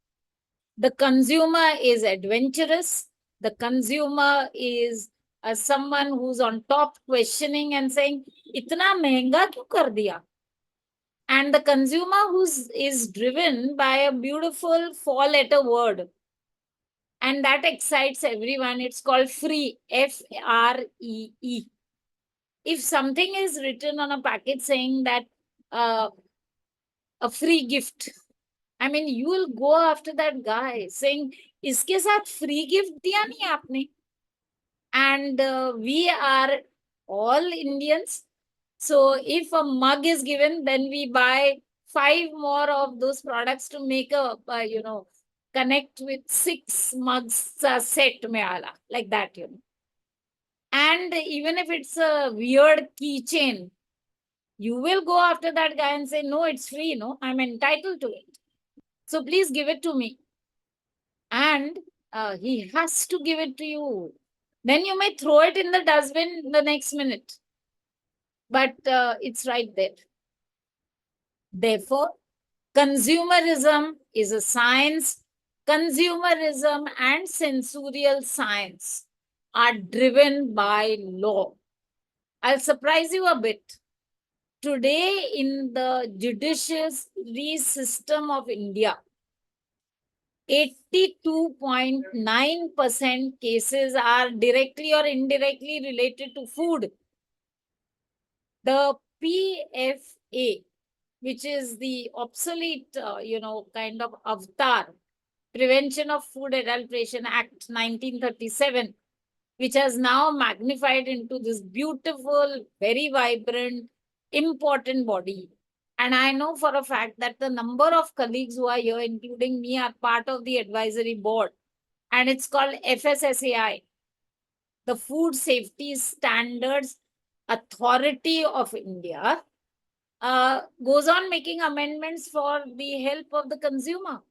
The consumer is adventurous. The consumer is someone who's on top questioning and saying, इतना महंगा क्यों कर दिया? And the consumer is driven by a beautiful four-letter word. And that excites everyone. It's called free, Free. If something is written on a packet saying that a free gift, I mean, you will go after that guy saying, इसके साथ free gift दिया नहीं आपने? And we are all Indians. So if a mug is given, then we buy 5 more of those products to make a, connect with 6 mugs set mein ala, like that, And even if it's a weird keychain, you will go after that guy and say, no, it's free, no, I'm entitled to it. So please give it to me. And he has to give it to you. Then you may throw it in the dustbin the next minute. But it's right there. Therefore, consumerism is a science. Consumerism and sensorial science are driven by law. I'll surprise you a bit. Today, in the judiciary system of India, 82.9% cases are directly or indirectly related to food. The PFA, which is the obsolete, kind of avatar, Prevention of Food Adulteration Act 1937, which has now magnified into this beautiful, very vibrant, important body. And I know for a fact that the number of colleagues who are here, including me, are part of the advisory board. And it's called FSSAI, the Food Safety Standards Authority of India, goes on making amendments for the help of the consumer.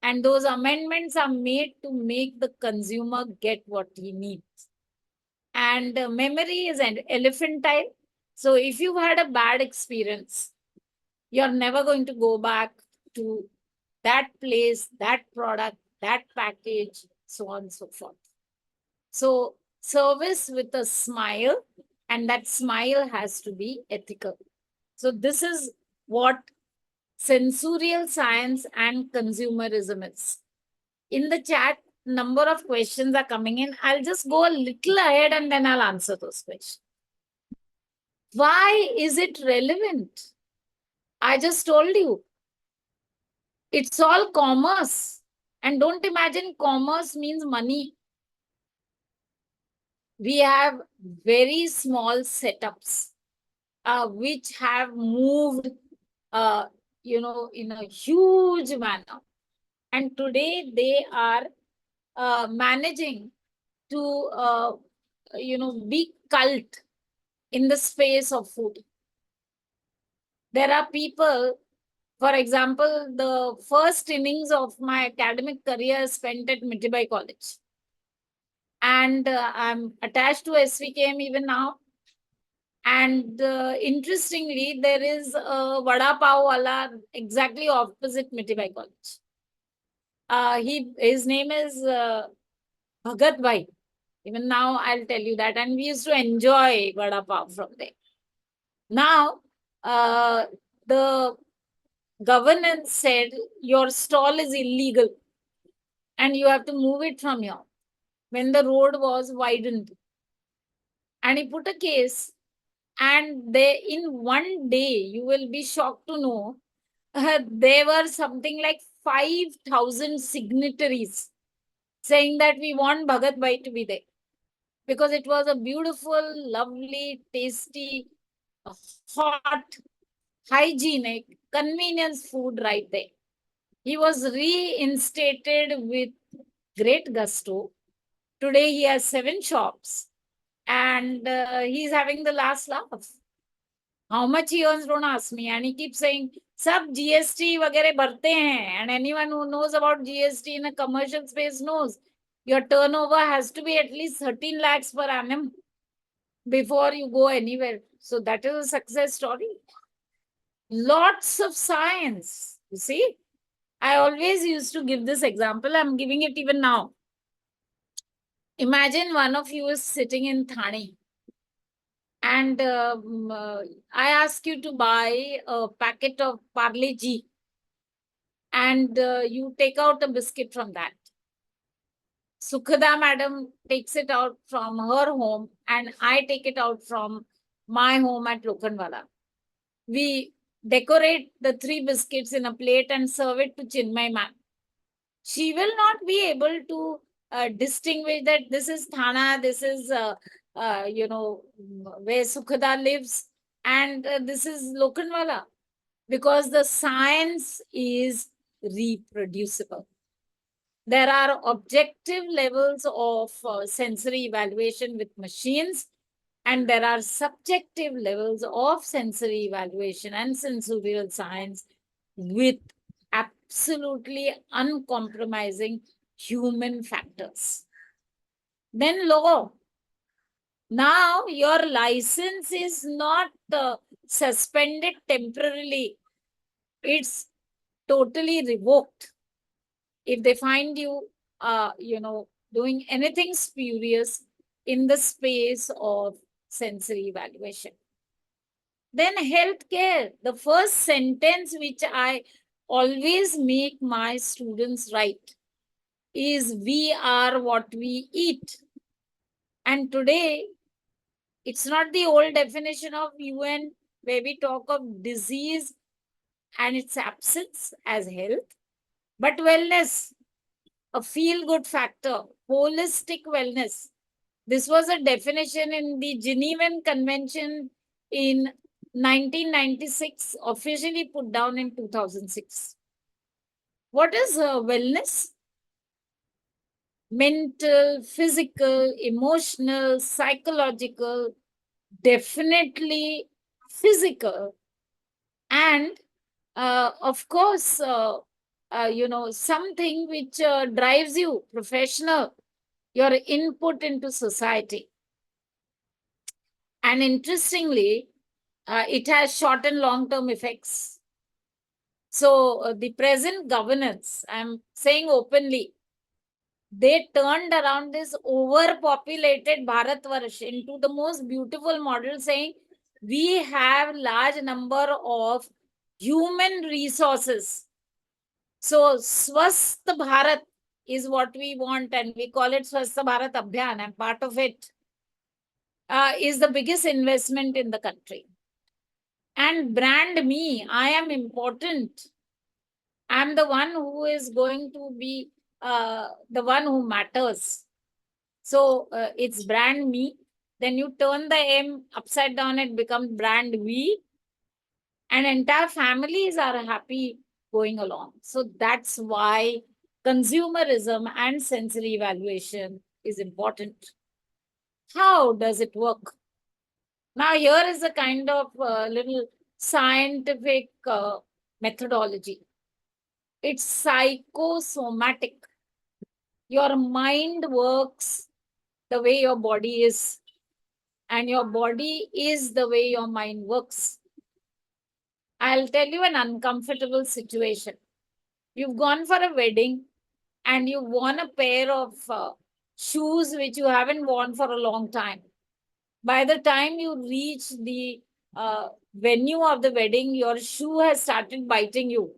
And those amendments are made to make the consumer get what he needs. And memory is an elephantine. So if you've had a bad experience, you're never going to go back to that place, that product, that package, so on and so forth. So service with a smile, and that smile has to be ethical. So this is what sensorial science and consumerism is. In the chat, number of questions are coming in. I'll just go a little ahead and then I'll answer those questions. Why is it relevant? I just told you. It's all commerce. And don't imagine commerce means money. We have very small setups which have moved, in a huge manner. And today they are managing to, be cult in the space of food. There are people, for example, the first innings of my academic career spent at Mitibai College. And I'm attached to SVKM even now. And interestingly, there is a Vada Pav wala exactly opposite Mitibai College. His name is Bhagat Bhai. Even now, I'll tell you that. And we used to enjoy Vada Pav from there. Now, the governance said your stall is illegal and you have to move it from here when the road was widened. And he put a case, and they, in one day, you will be shocked to know there were something like 5,000 signatories saying that we want Bhagat Bhai to be there because it was a beautiful, lovely, tasty, hot, hygienic, convenience food right there. He was reinstated with great gusto. Today he has 7 shops and he's having the last laugh. How much he earns, don't ask me. And he keeps saying, sab GST वगैरह भरते हैं. And anyone who knows about GST in a commercial space knows your turnover has to be at least 13 lakhs per annum before you go anywhere. So that is a success story. Lots of science. You see, I always used to give this example. I'm giving it even now. Imagine one of you is sitting in Thane and I ask you to buy a packet of Parle G and you take out a biscuit from that. Sukhada madam takes it out from her home and I take it out from my home at Lokhandwala. We decorate the 3 biscuits in a plate and serve it to Chinmay ma'am. She will not be able to distinguish that this is Thana, this is, where Sukhada lives, and this is Lokhandwala, because the science is reproducible. There are objective levels of sensory evaluation with machines, and there are subjective levels of sensory evaluation and sensorial science with absolutely uncompromising human factors. Then law. Now your license is not suspended temporarily. It's totally revoked. If they find you, doing anything spurious in the space of sensory evaluation. Then healthcare, the first sentence which I always make my students write is we are what we eat. And today, it's not the old definition of UN where we talk of disease and its absence as health, but wellness, a feel-good factor, holistic wellness. This was a definition in the Genevan Convention in 1996, officially put down in 2006. What is wellness? Mental, physical, emotional, psychological, definitely physical, and of course, something which drives you, professional, your input into society. And interestingly, it has short and long-term effects. So the present governance, I'm saying openly, they turned around this overpopulated Bharatvarsh into the most beautiful model, saying we have large number of human resources. So Swasth Bharat is what we want, and we call it Swasth Bharat Abhiyan, and part of it is the biggest investment in the country. And brand me, I am important. I'm the one who is going to be the one who matters. So it's brand me. Then you turn the M upside down, it becomes brand we, and entire families are happy going along. So that's why consumerism and sensory evaluation is important. How does it work? Now, here is a kind of little scientific methodology. It's psychosomatic. Your mind works the way your body is, and your body is the way your mind works. I'll tell you an uncomfortable situation. You've gone for a wedding and you worn a pair of shoes which you haven't worn for a long time. By the time you reach the venue of the wedding, your shoe has started biting you.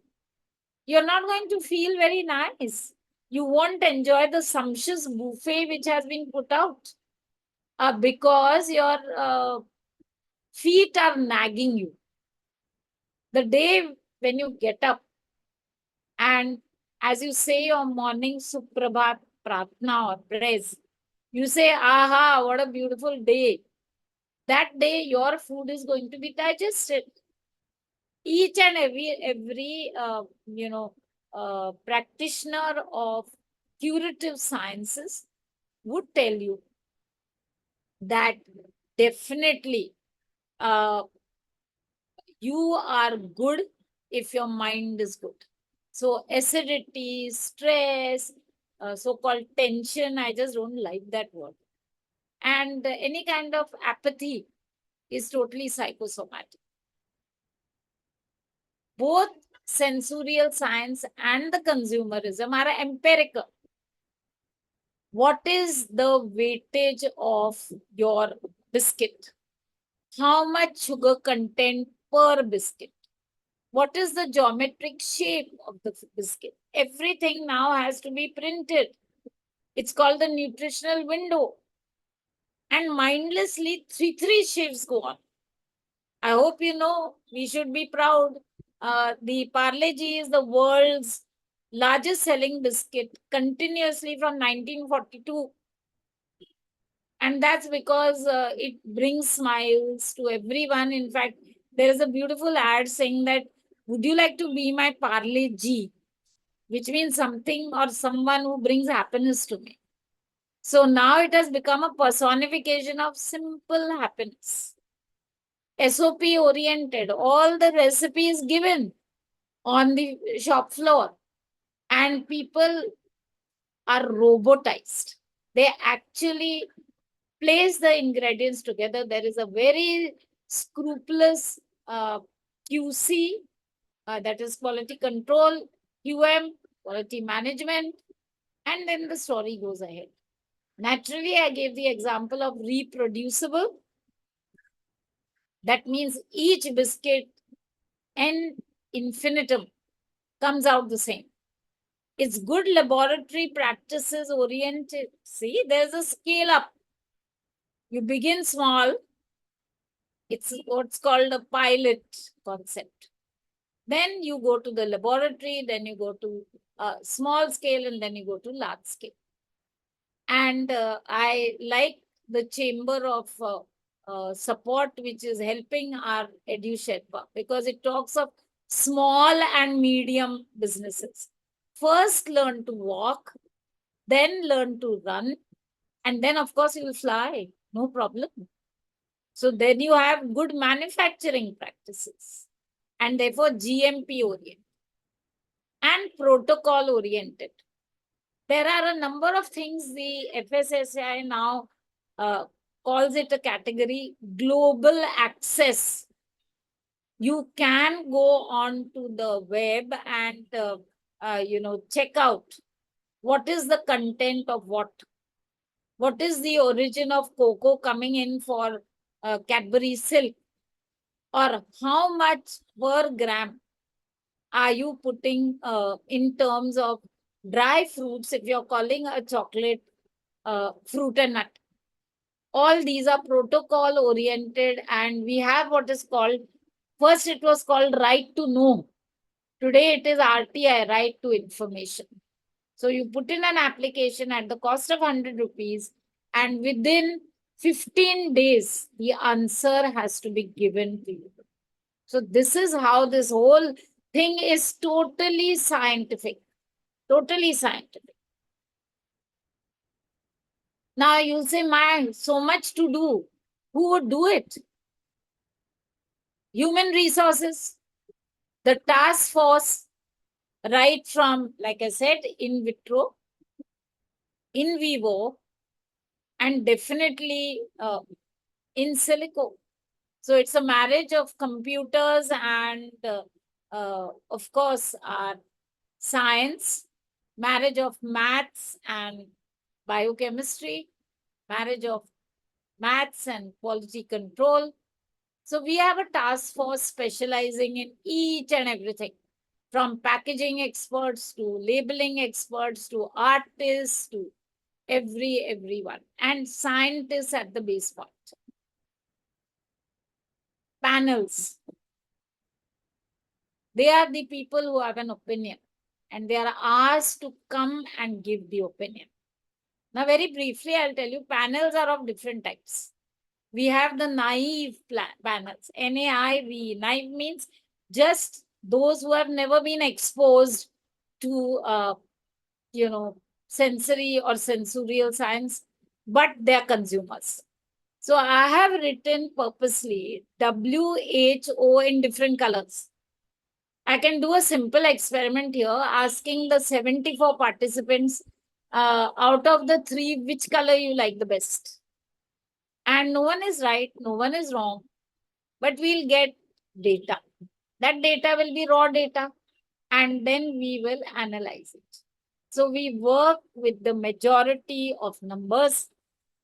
You're not going to feel very nice. You won't enjoy the sumptuous buffet which has been put out because your feet are nagging you. The day when you get up and as you say your morning Suprabhat Pratna or praise, you say, aha, what a beautiful day. That day, your food is going to be digested. Each and every practitioner of curative sciences would tell you that definitely uh, you are good if your mind is good. So acidity, stress, so-called tension, I just don't like that word. And any kind of apathy is totally psychosomatic. Both sensorial science and the consumerism are empirical. What is the weightage of your biscuit? How much sugar content per biscuit? What is the geometric shape of the biscuit? Everything now has to be printed. It's called the nutritional window. And mindlessly, three shifts go on. I hope you know we should be proud. The Parle G is the world's largest selling biscuit continuously from 1942. And that's because it brings smiles to everyone. In fact, there is a beautiful ad saying that, would you like to be my Parle G? Which means something or someone who brings happiness to me. So now it has become a personification of simple happiness. SOP oriented, all the recipes given on the shop floor, and people are robotized. They actually place the ingredients together. There is a very scrupulous QC, that is quality control, QM, quality management, and then the story goes ahead. Naturally, I gave the example of reproducible. That means each biscuit and infinitum comes out the same. It's good laboratory practices oriented. See, there's a scale up. You begin small. It's what's called a pilot concept. Then you go to the laboratory, then you go to small scale, and then you go to large scale. And I like the chamber of support which is helping our Edu Sherpa because it talks of small and medium businesses. First, learn to walk, then learn to run, and then, of course, you will fly. No problem. So then you have good manufacturing practices and therefore GMP oriented and protocol oriented. There are a number of things the FSSAI now calls it a category global access. You can go on to the web and check out what is the content of what is the origin of cocoa coming in for Cadbury silk, or how much per gram are you putting in terms of dry fruits if you're calling a chocolate fruit and nut? All these are protocol oriented, and we have what is called, first it was called right to know. Today it is RTI, right to information. So you put in an application at the cost of 100 rupees, and within 15 days, the answer has to be given to you. So this is how this whole thing is totally scientific. Totally scientific. Now you'll say, man, so much to do. Who would do it? Human resources, the task force, right from, like I said, in vitro, in vivo, and definitely in silico. So it's a marriage of computers and, of course, our science, marriage of maths and biochemistry, marriage of maths and quality control. So we have a task force specializing in each and everything, from packaging experts to labeling experts to artists to everyone, and scientists at the base point. Panels. They are the people who have an opinion, and they are asked to come and give the opinion. Now, very briefly, I'll tell you, panels are of different types. We have the naive panels, NAIV. Naive means just those who have never been exposed to, sensory or sensorial science, but they are consumers. So I have written purposely WHO in different colors. I can do a simple experiment here, asking the 74 participants, out of the three, which color you like the best. And no one is right, no one is wrong, but we'll get data. That data will be raw data, and then we will analyze it. So we work with the majority of numbers,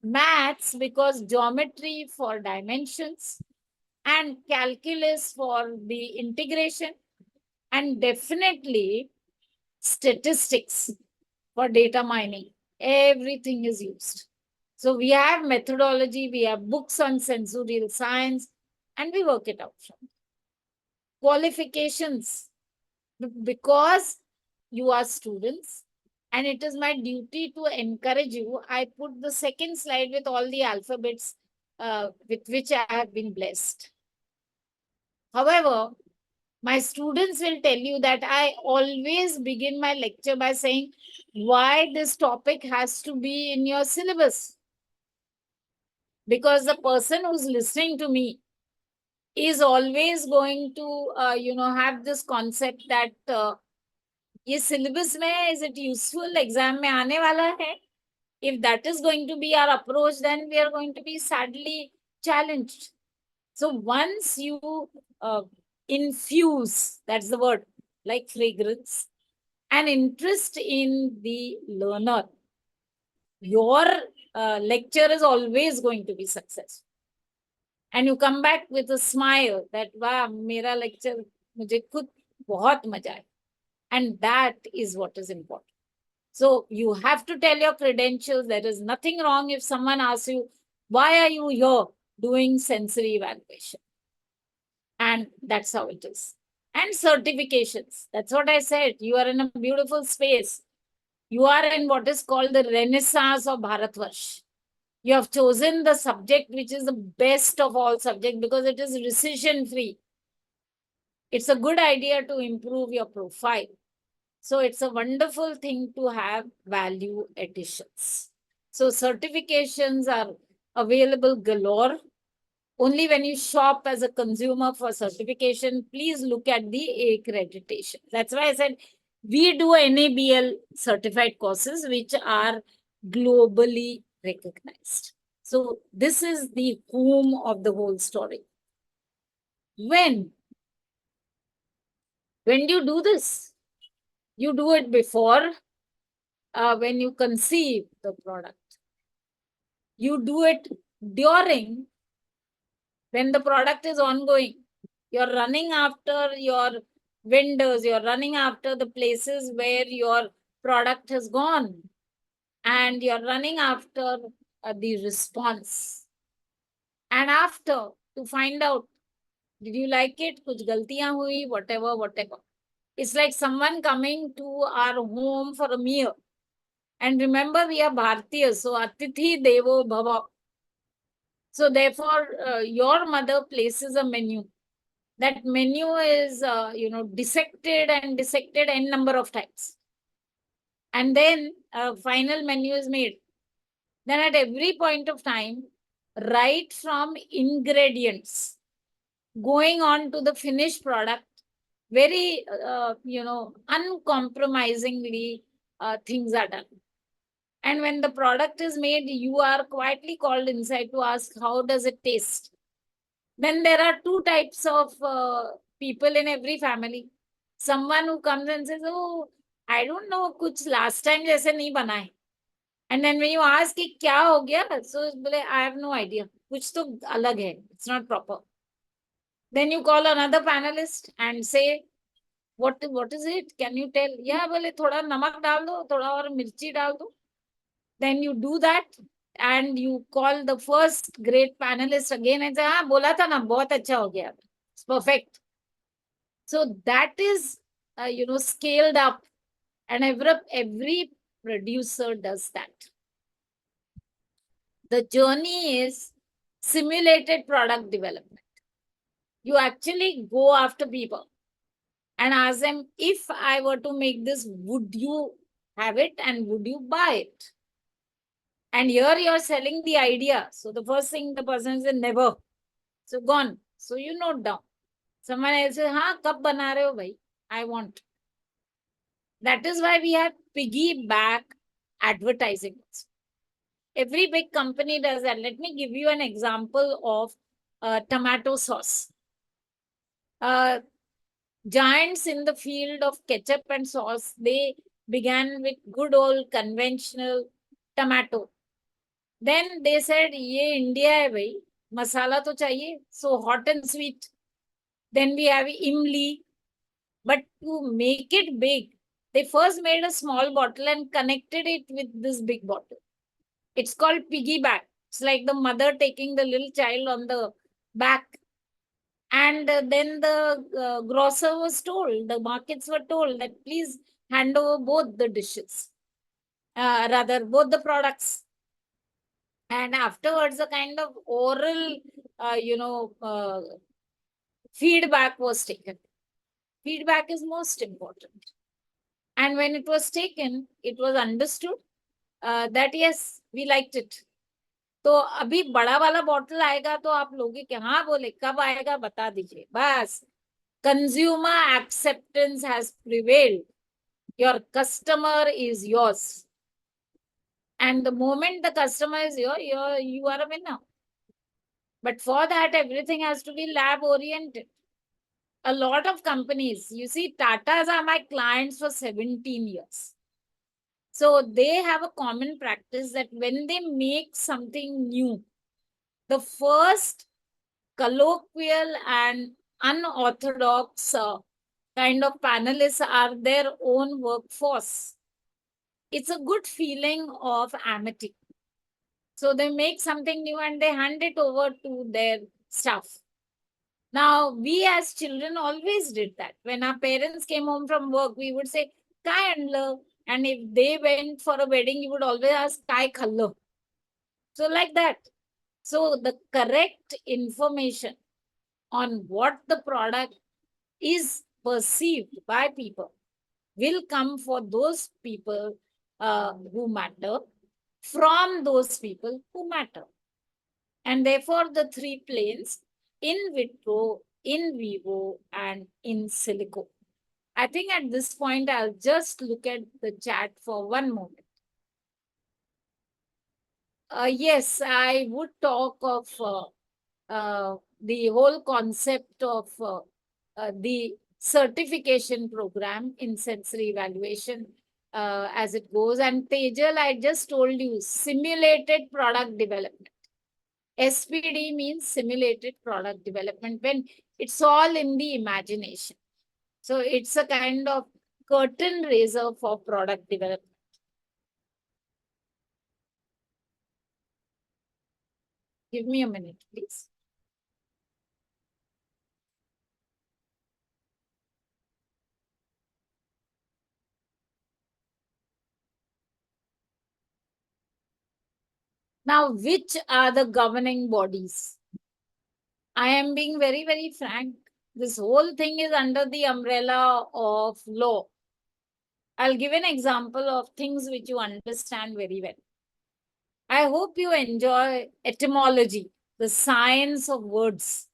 maths because geometry for dimensions, and calculus for the integration, and definitely statistics for data mining. Everything is used. So we have methodology, we have books on sensorial science, and we work it out from qualifications. Because you are students, and it is my duty to encourage you, I put the second slide with all the alphabets with which I have been blessed. However, my students will tell you that I always begin my lecture by saying why this topic has to be in your syllabus. Because the person who's listening to me is always going to, have this concept that ये syllabus में is it useful, exam में आने वाला है. If that is going to be our approach, then we are going to be sadly challenged. So once you infuse, that's the word, like fragrance, an interest in the learner, your lecture is always going to be successful. And you come back with a smile that, wow, mera lecture, mujhe khud bahut maja aaya. And that is what is important. So you have to tell your credentials. There is nothing wrong if someone asks you, why are you here doing sensory evaluation? And that's how it is. And certifications. That's what I said. You are in a beautiful space. You are in what is called the Renaissance of Bharatvarsh. You have chosen the subject which is the best of all subjects because it is rescission free. It's a good idea to improve your profile. So it's a wonderful thing to have value additions. So certifications are available galore. Only when you shop as a consumer for certification, please look at the accreditation. That's why I said we do NABL certified courses which are globally recognized. So this is the home of the whole story. When do you do this? You do it before, when you conceive the product. You do it during, when the product is ongoing. You're running after your vendors, you're running after the places where your product has gone, and you're running after the response. And after, to find out, did you like it? Kuch galtiyan hui, whatever, whatever. It's like someone coming to our home for a meal. And remember, we are Bhartiyas, so Atithi Devo Bhava. So therefore, your mother places a menu. That menu is, dissected and dissected n number of times. And then a final menu is made. Then at every point of time, right from ingredients, going on to the finished product, very, uncompromisingly, things are done. And when the product is made, you are quietly called inside to ask, how does it taste? Then there are two types of people in every family. Someone who comes and says, oh, I don't know, kuch last time jaise nahi bana hai. And then when you ask कि क्या हो गया, so बोले, I have no idea. कुछ तो अलग है. It's not proper. Then you call another panelist and say, what is it? Can you tell? Yeah, बोले थोड़ा नमक डाल दो, थोड़ा और मिर्ची डाल दो. Then you do that and you call the first great panelist again and say, हाँ बोला था ना, बहुत अच्छा हो गया. It's perfect. So that is, scaled up, and every producer does that. The journey is simulated product development. You actually go after people and ask them, if I were to make this, would you have it and would you buy it? And here you're selling the idea. So the first thing the person says, never. So gone. So you note down. Someone else says, हाँ कब बना रहे हो भाई? I want. That is why we have piggyback advertising. Every big company does that. Let me give you an example of tomato sauce. Giants in the field of ketchup and sauce, they began with good old conventional tomato. Then they said, ये India है भाई, masala तो चाहिए, so hot and sweet. Then we have imli. But to make it big, they first made a small bottle and connected it with this big bottle. It's called piggyback. It's like the mother taking the little child on the back. And then the grocer was told, the markets were told that please hand over both the dishes, rather both the products. And afterwards, a kind of oral, feedback was taken. Feedback is most important. And when it was taken, it was understood that yes, we liked it. तो अभी बड़ा वाला bottle आएगा तो आप लोगे कि हाँ बोले कब आएगा बता दीजिए बस. Consumer acceptance has prevailed. Your customer is yours. And the moment the customer is yours, you are a winner. But for that, everything has to be lab oriented. A lot of companies, you see, Tatas are my clients for 17 years. So they have a common practice that when they make something new, the first colloquial and unorthodox kind of panelists are their own workforce. It's a good feeling of amity. So they make something new and they hand it over to their staff. Now, we as children always did that. When our parents came home from work, we would say, Kai andla. And if they went for a wedding, you would always ask, Kai khallo. So like that. So the correct information on what the product is perceived by people will come for those people who matter, from those people who matter. And therefore, the three planes, in vitro, in vivo, and in silico. I think at this point, I'll just look at the chat for one moment. Yes, I would talk of the whole concept of the certification program in sensory evaluation as it goes. And Tejal, I just told you, simulated product development. SPD means simulated product development, when it's all in the imagination. So it's a kind of curtain raiser for product development. Give me a minute, please. Now, which are the governing bodies? I am being very, very frank. This whole thing is under the umbrella of law. I'll give an example of things which you understand very well. I hope you enjoy etymology, the science of words.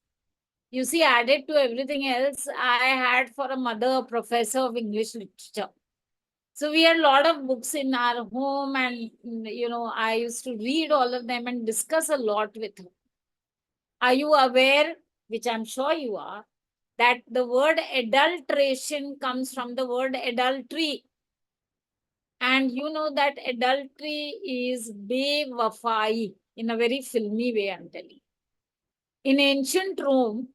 You see, added to everything else, I had for a mother a professor of English literature. So we had a lot of books in our home, and I used to read all of them and discuss a lot with her. Are you aware, which I'm sure you are, that the word adulteration comes from the word adultery? And you know that adultery is bewafai in a very filmy way, I'm telling you. In ancient Rome,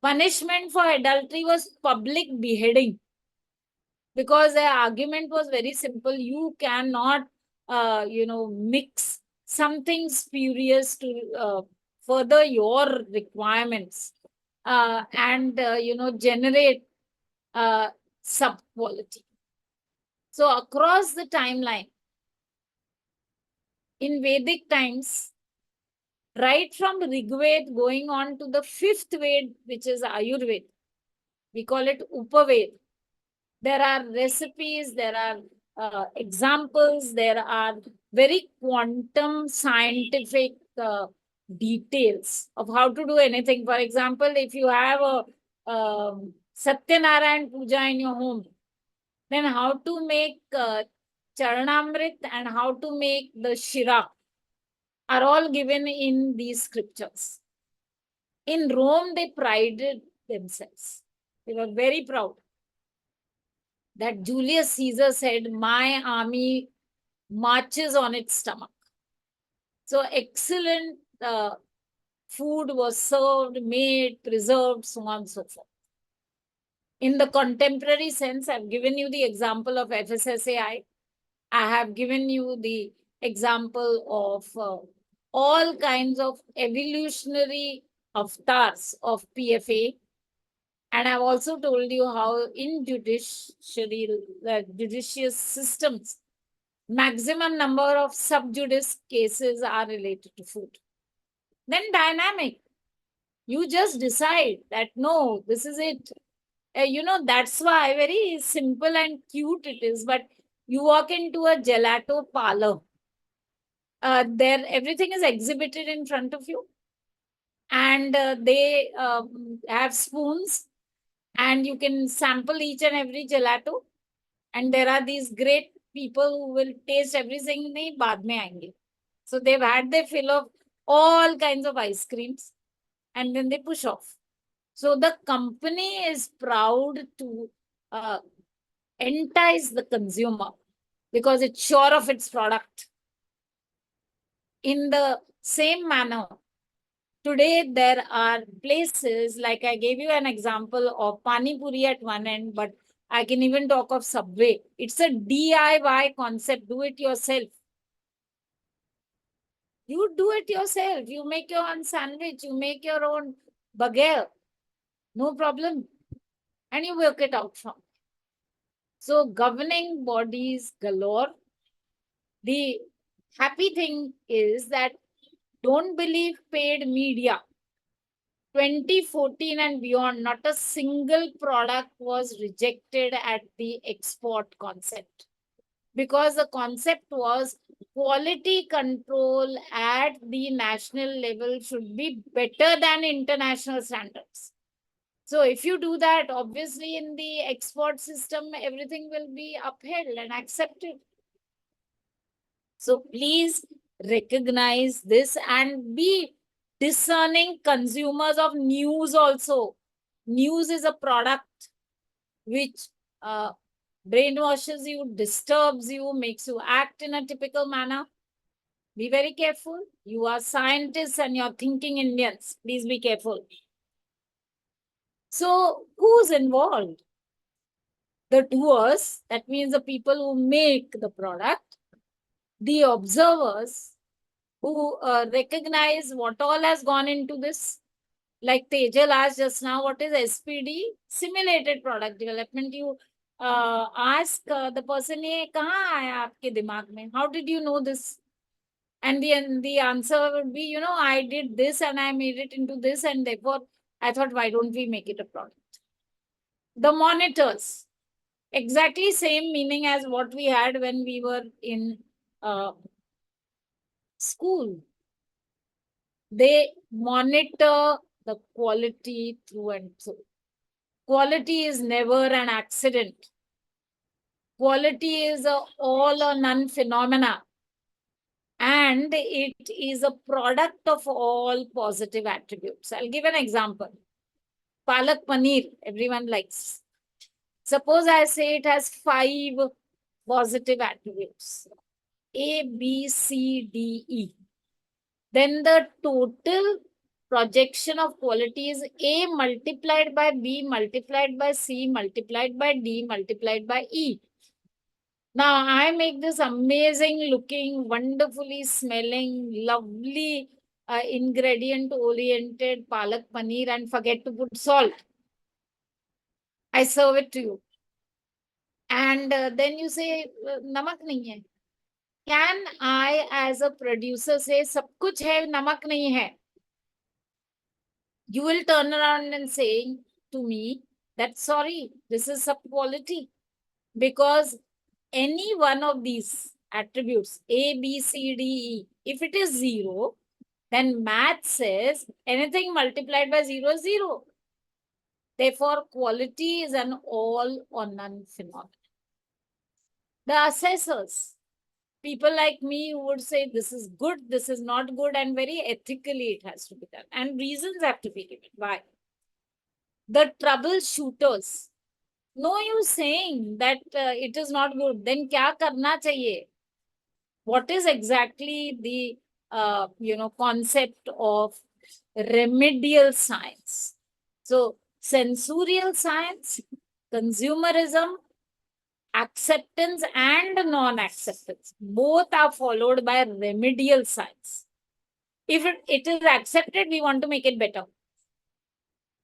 punishment for adultery was public beheading, because the argument was very simple. You cannot, mix something spurious to further your requirements and generate sub quality. So across the timeline, in Vedic times, right from Rigved going on to the fifth Ved, which is Ayurveda, we call it Upaved. There are recipes, there are examples, there are very quantum scientific details of how to do anything. For example, if you have a Satyanarayan Puja in your home, then how to make Charanamrit and how to make the Shira are all given in these scriptures. In Rome, they prided themselves. They were very proud that Julius Caesar said, "My army marches on its stomach." So excellent food was served, made, preserved, so on and so forth. In the contemporary sense, I've given you the example of FSSAI. I have given you the example of all kinds of evolutionary avatars of PFA. And I've also told you how in judicious systems, maximum number of sub judice cases are related to food. Then dynamic. You just decide that, no, this is it. That's why very simple and cute it is. But you walk into a gelato parlor, there everything is exhibited in front of you, and they have spoons, and you can sample each and every gelato, and there are these great people who will taste everything nahi baad mein aayenge. So they've had their fill of all kinds of ice creams, and then they push off. So the company is proud to entice the consumer because it's sure of its product. In the same manner, today there are places, like I gave you an example of Pani Puri at one end, but I can even talk of Subway. It's a DIY concept, do it yourself. You do it yourself. You make your own sandwich, you make your own bagel, no problem. And you work it out from. So governing bodies galore. The happy thing is that don't believe paid media. 2014 and beyond, not a single product was rejected at the export concept, because the concept was quality control at the national level should be better than international standards. So if you do that, obviously in the export system, everything will be upheld and accepted. So please recognize this and be discerning consumers of news also. News is a product which brainwashes you, disturbs you, makes you act in a typical manner. Be very careful. You are scientists and you're thinking Indians. Please be careful. So who's involved? The doers, that means the people who make the product, the observers who recognize what all has gone into this. Like Tejal asked just now, what is SPD? Simulated product development. You ask the person, ये कहाँ आया आपके दिमाग में? How did you know this? And the answer would be, I did this and I made it into this, and therefore I thought, why don't we make it a product? The monitors, exactly same meaning as what we had when we were in school. They monitor the quality through and through. Quality is never an accident. Quality is a all or none phenomena. And it is a product of all positive attributes. I'll give an example. Palak paneer, everyone likes. Suppose I say it has 5 positive attributes. A, B, C, D, E. Then the total projection of quality is A multiplied by B multiplied by C multiplied by D multiplied by E. Now I make this amazing looking, wonderfully smelling, lovely ingredient oriented palak paneer and forget to put salt. I serve it to you. And then you say, namak nahi hai. Can I as a producer say, sab kuch hai, namak nahi hai? You will turn around and say to me that, sorry, this is sub quality. Because any one of these attributes, A, B, C, D, E, if it is 0, then math says anything multiplied by 0 is 0. Therefore, quality is an all or none phenomenon. The assessors, people like me who would say this is good, this is not good, and very ethically it has to be done. And reasons have to be given. Why? The troubleshooters, no use saying that it is not good. Then kya karna chahiye? What is exactly the concept of remedial science? So sensorial science, consumerism, acceptance and non-acceptance, both are followed by remedial science. If it is accepted, we want to make it better.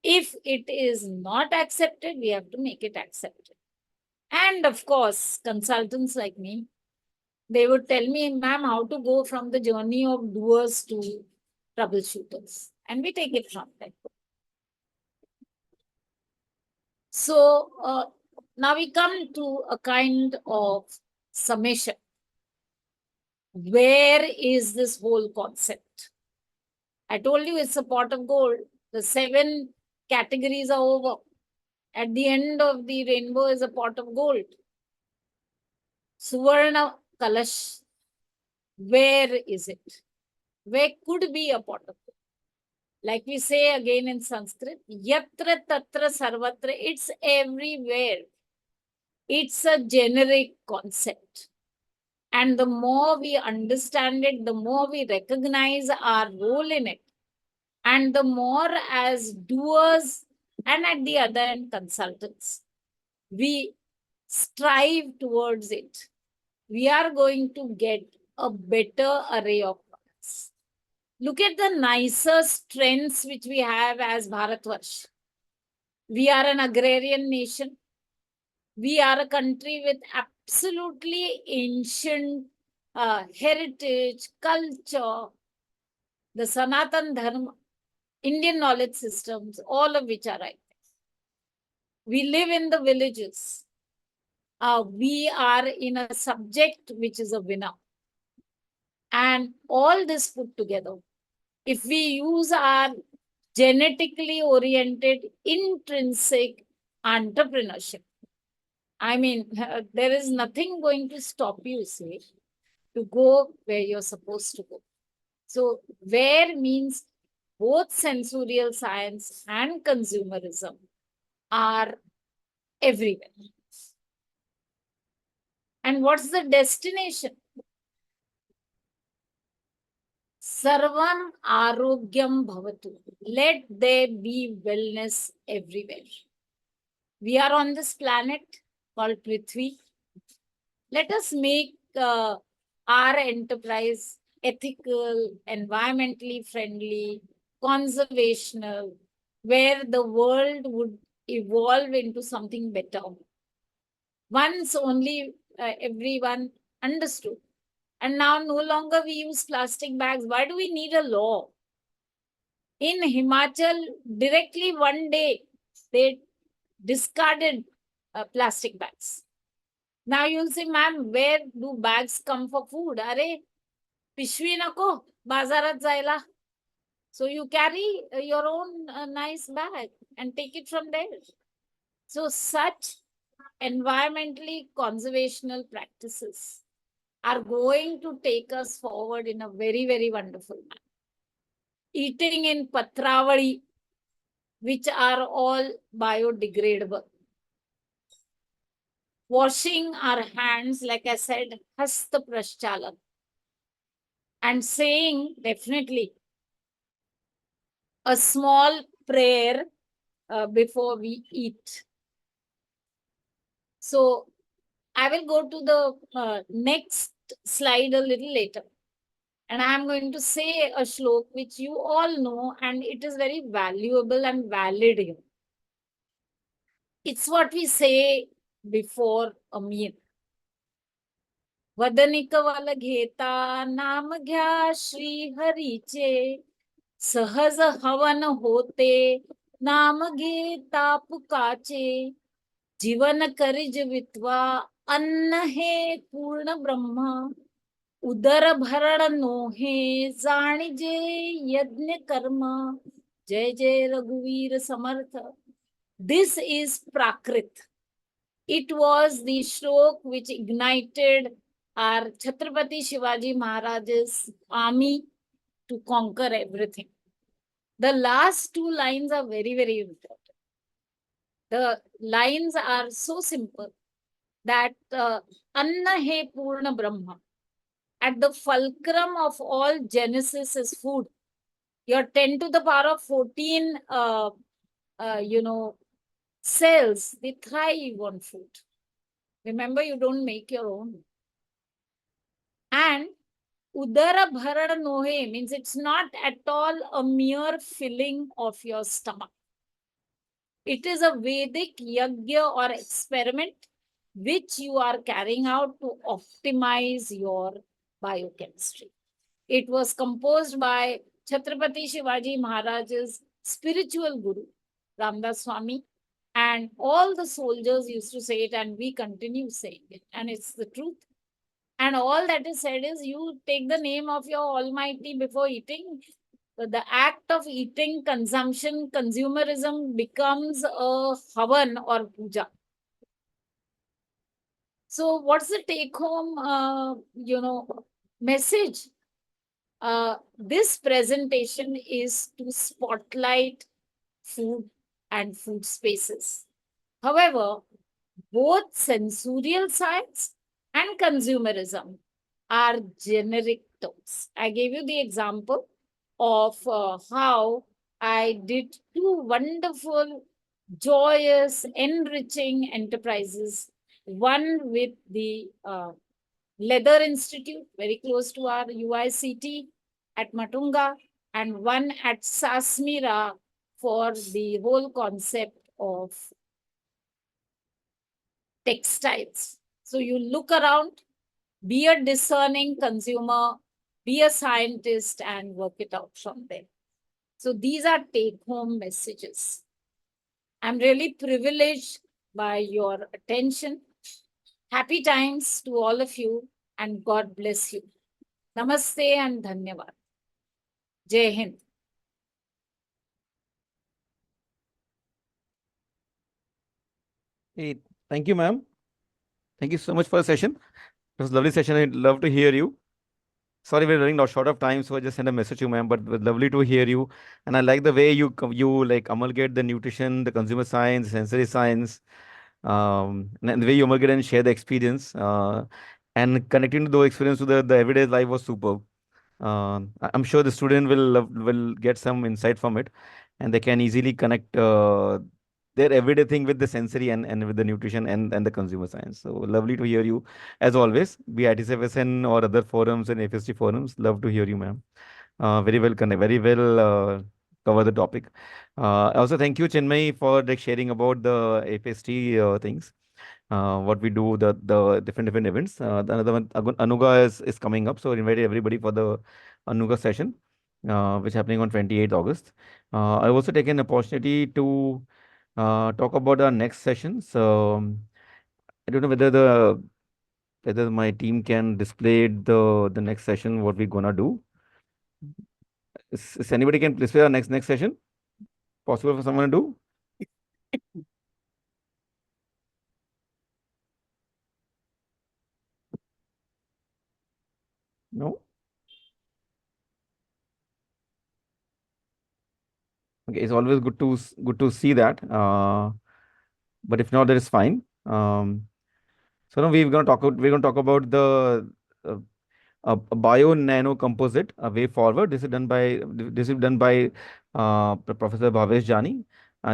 If it is not accepted, we have to make it accepted. And of course, consultants like me, they would tell me, ma'am, how to go from the journey of doers to troubleshooters. And we take it from there. So now we come to a kind of summation. Where is this whole concept? I told you it's a pot of gold. The 7 categories are over. At the end of the rainbow is a pot of gold. Suvarna Kalash. Where is it? Where could be a pot of gold? Like we say again in Sanskrit, yatra tatra sarvatra, it's everywhere. It's a generic concept. And the more we understand it, the more we recognize our role in it. And the more as doers and at the other end consultants, we strive towards it, we are going to get a better array of products. Look at the nicest trends which we have as Bharatvarsh. We are an agrarian nation. We are a country with absolutely ancient heritage, culture, the Sanatan Dharma, Indian knowledge systems, all of which are right. We live in the villages. We are in a subject which is a winner. And all this put together, if we use our genetically oriented intrinsic entrepreneurship, I mean, there is nothing going to stop you, say, to go where you're supposed to go. So, where means both sensorial science and consumerism are everywhere. And what's the destination? Sarvam Arogyam Bhavatu. Let there be wellness everywhere. We are on this planet called Prithvi. Let us make our enterprise ethical, environmentally friendly, conservational, where the world would evolve into something better. Once only everyone understood. And now no longer we use plastic bags. Why do we need a law? In Himachal, directly one day, they discarded plastic bags. Now you'll say, ma'am, where do bags come for food? Are pishwi nako, bazarat zaila. So you carry your own nice bag and take it from there. So such environmentally conservational practices are going to take us forward in a very, very wonderful manner. Eating in Patravadi, which are all biodegradable. Washing our hands, like I said, hasta prashchalan. And saying definitely a small prayer before we eat. So I will go to the next slide a little later. And I am going to say a shlok which you all know, and it is very valuable and valid here. It's what we say before a meal. वदनिक वल घेता नाम घ्या श्री हरीचे सहज हवन होते नाम घेता पुकाचे जीवन करिज वित्वा अन्न हे पूर्ण ब्रह्म उदर भरण नोहे जाणिजे यज्ञ कर्म जय जय रघुवीर समर्थ. This is Prakrit. It was the stroke which ignited our Chhatrapati Shivaji Maharaj's army to conquer everything. The last two lines are very, very important. The lines are so simple that Anna He Purna Brahma. At the fulcrum of all Genesis is food. Your 10 to the power of 14, cells, they thrive on food. Remember, you don't make your own. And Udara Bharana Nohe means it's not at all a mere filling of your stomach. It is a Vedic yajna or experiment which you are carrying out to optimize your biochemistry. It was composed by Chhatrapati Shivaji Maharaj's spiritual guru, Ramdas Swami, and all the soldiers used to say it, and we continue saying it, and it's the truth. And all that is said is you take the name of your Almighty before eating. The act of eating, consumption, consumerism becomes a havan or puja. So what's the take home, message? This presentation is to spotlight food and food spaces. However, both sensorial science and consumerism are generic terms. I gave you the example of how I did two wonderful, joyous, enriching enterprises. One with the Leather Institute, very close to our UICT at Matunga, and one at Sasmira for the whole concept of textiles. So you look around, be a discerning consumer, be a scientist, and work it out from there. So these are take-home messages. I'm really privileged by your attention. Happy times to all of you, and God bless you. Namaste and Dhanyavad. Jai Hind. Hey, thank you, ma'am. Thank you so much for the session. It was a lovely session. I'd love to hear you. Sorry, we're running out short of time, so I just sent a message to you, ma'am. But it was lovely to hear you, and I like the way you like amalgate the nutrition, the consumer science, sensory science, and the way you amalgate and share the experience, and connecting to those experience to the everyday life was superb. I'm sure the student will get some insight from it, and they can easily connect their everyday thing with the sensory and with the nutrition and the consumer science. So lovely to hear you as always, be ITCFSN or other forums and FST forums. Love to hear you, ma'am. Very well connect, very well cover the topic. Also, thank you, Chinmay, for like sharing about the FST things. What we do, the different events. The another one, Anuga is coming up, so invited everybody for the Anuga session, which is happening on 28th August. I also take an opportunity to talk about our next session. So I don't know whether my team can display the next session, what we're gonna do. Is anybody can display our next session? Possible for someone to do? No? Okay, it's always good to see that. But if not, that is fine. So now we're gonna talk about the uh, a bio nano composite, a way forward. This is done by Professor Bhavesh Jani.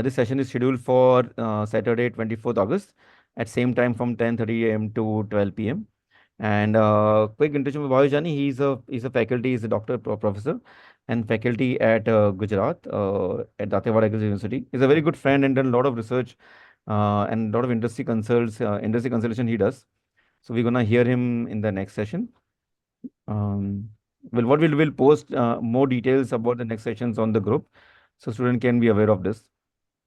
This session is scheduled for Saturday, 24th August, at same time from 10:30 a.m. to 12 p.m. And quick introduction of Bhavesh Jani. He's a doctor, professor, and faculty at Gujarat at Datewada Agricultural University. He's a very good friend and done a lot of research and a lot of industry consultation he does. So we're gonna hear him in the next session. Um, well, what we'll post more details about the next sessions on the group, so student can be aware of this.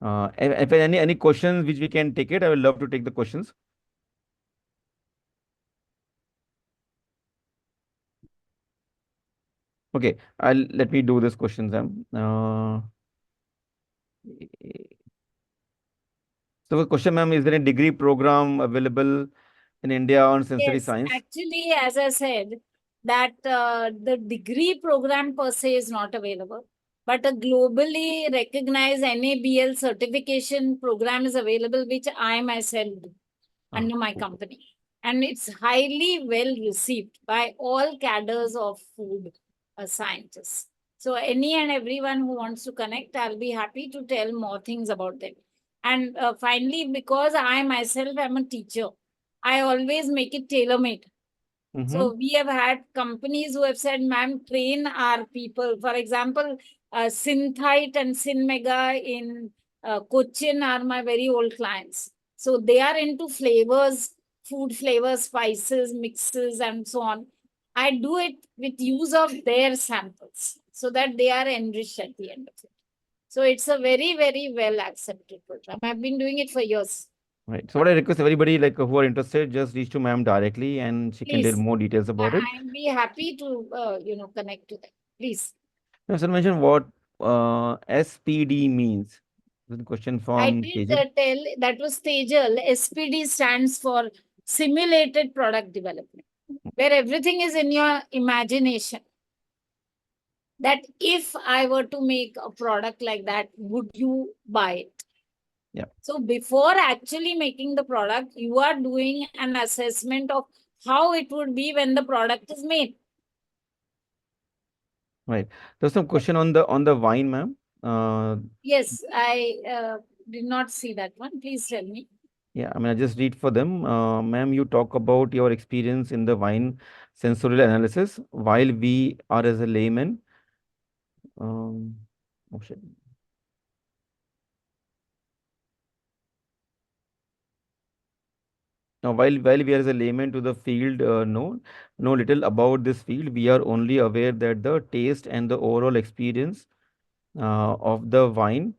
If any questions which we can take it, I would love to take the questions. Okay, I'll let me do this question, Sam. So the question, ma'am, is there a degree program available in India on sensory Yes, science? actually, as I said, that the degree program per se is not available, but a globally recognized NABL certification program is available, which I myself do under my Okay. company. And it's highly well received by all cadres of food scientists. So any and everyone who wants to connect, I'll be happy to tell more things about them. And finally, because I myself am a teacher, I always make it tailor-made. So we have had companies who have said, ma'am, train our people. For example, Synthite and Synmega in Cochin are my very old clients. So they are into flavors, food flavors, spices, mixes, and so on. I do it with use of their samples so that they are enriched at the end of it. So it's a very, very well accepted program. I've been doing it for years. Right. So what I request everybody like who are interested, just reach to ma'am directly, and she can tell Please, more details about it. I'll be happy to, connect to them. Please. Now, sir, mention what SPD means. This is a question I from did Tejal. tell that was Tejal. SPD stands for simulated product development, where everything is in your imagination. That if I were to make a product like that, would you buy it? Yeah. So before actually making the product, you are doing an assessment of how it would be when the product is made. Right. There's some question on the wine, ma'am. Yes, I did not see that one. Please tell me. Yeah, I mean, I just read for them. Ma'am, you talk about your experience in the wine sensorial analysis while we are as a layman. Oh shit. Now, while we are as a layman to the field, know little about this field, we are only aware that the taste and the overall experience of the wine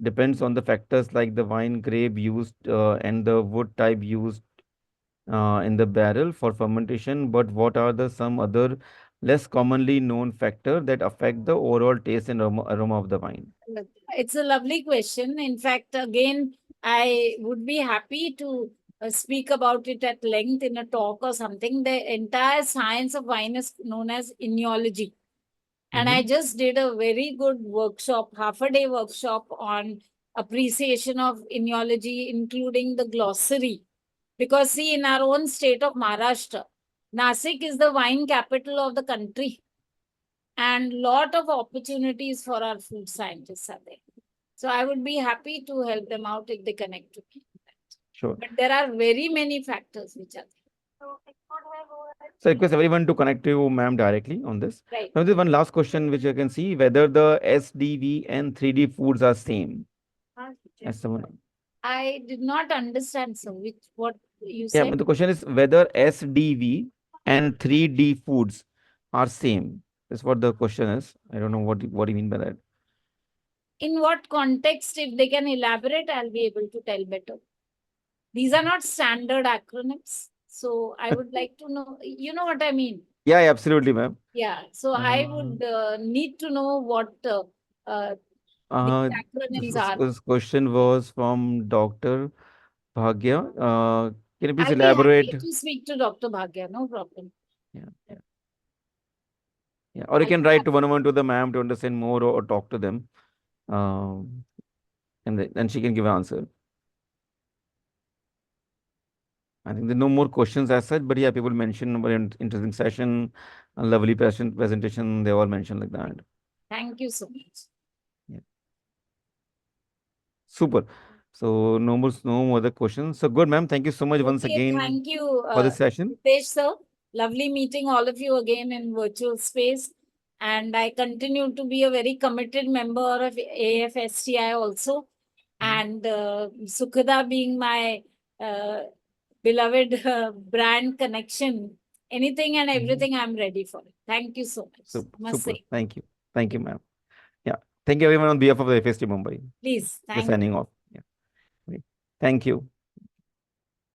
depends on the factors like the wine grape used and the wood type used in the barrel for fermentation. But what are the some other less commonly known factor that affect the overall taste and aroma of the wine? It's a lovely question. In fact, again, I would be happy to speak about it at length in a talk or something. The entire science of wine is known as enology. And I just did a very good workshop, half a day workshop on appreciation of enology, including the glossary. Because, see, in our own state of Maharashtra, Nasik is the wine capital of the country. and lot of opportunities for our food scientists are there. So I would be happy to help them out if they connect to me. Sure. But there are very many factors which are there. So I request everyone to connect to ma'am directly on this. Right. Now there's one last question which you can see whether the SDV and 3D foods are same. As someone. I did not understand, so what you Yeah, said. the question is whether SDV and 3D foods are same. That's what the question is. I don't know what you mean by that. In what context, if they can elaborate, I'll be able to tell better. These are not standard acronyms. So I would like to know, you know what I mean? Yeah, absolutely, ma'am. Yeah. So I would need to know what these acronyms are. This question was from Dr. Bhagya. Can you please I'll elaborate? be happy to speak to Dr. Bhagya, no problem. Yeah. Or you can write to one to the ma'am to understand more or talk to them. And then she can give an answer. I think there are no more questions as such, but yeah, people mentioned very interesting session, a lovely presentation. They all mentioned like that. Thank you so much. Yeah. Super. So no other questions. So good, ma'am. Thank you so much once again. Thank you for this session. Ritesh, sir. Lovely meeting all of you again in virtual space. And I continue to be a very committed member of AFSTI also. And Sukhada being my beloved brand connection, anything and everything I'm ready for it. Thank you so much. Super. Thank you. Thank you, ma'am. Yeah. Thank you everyone on behalf of the FST Mumbai. Please. We're signing off. Yeah. Thank you.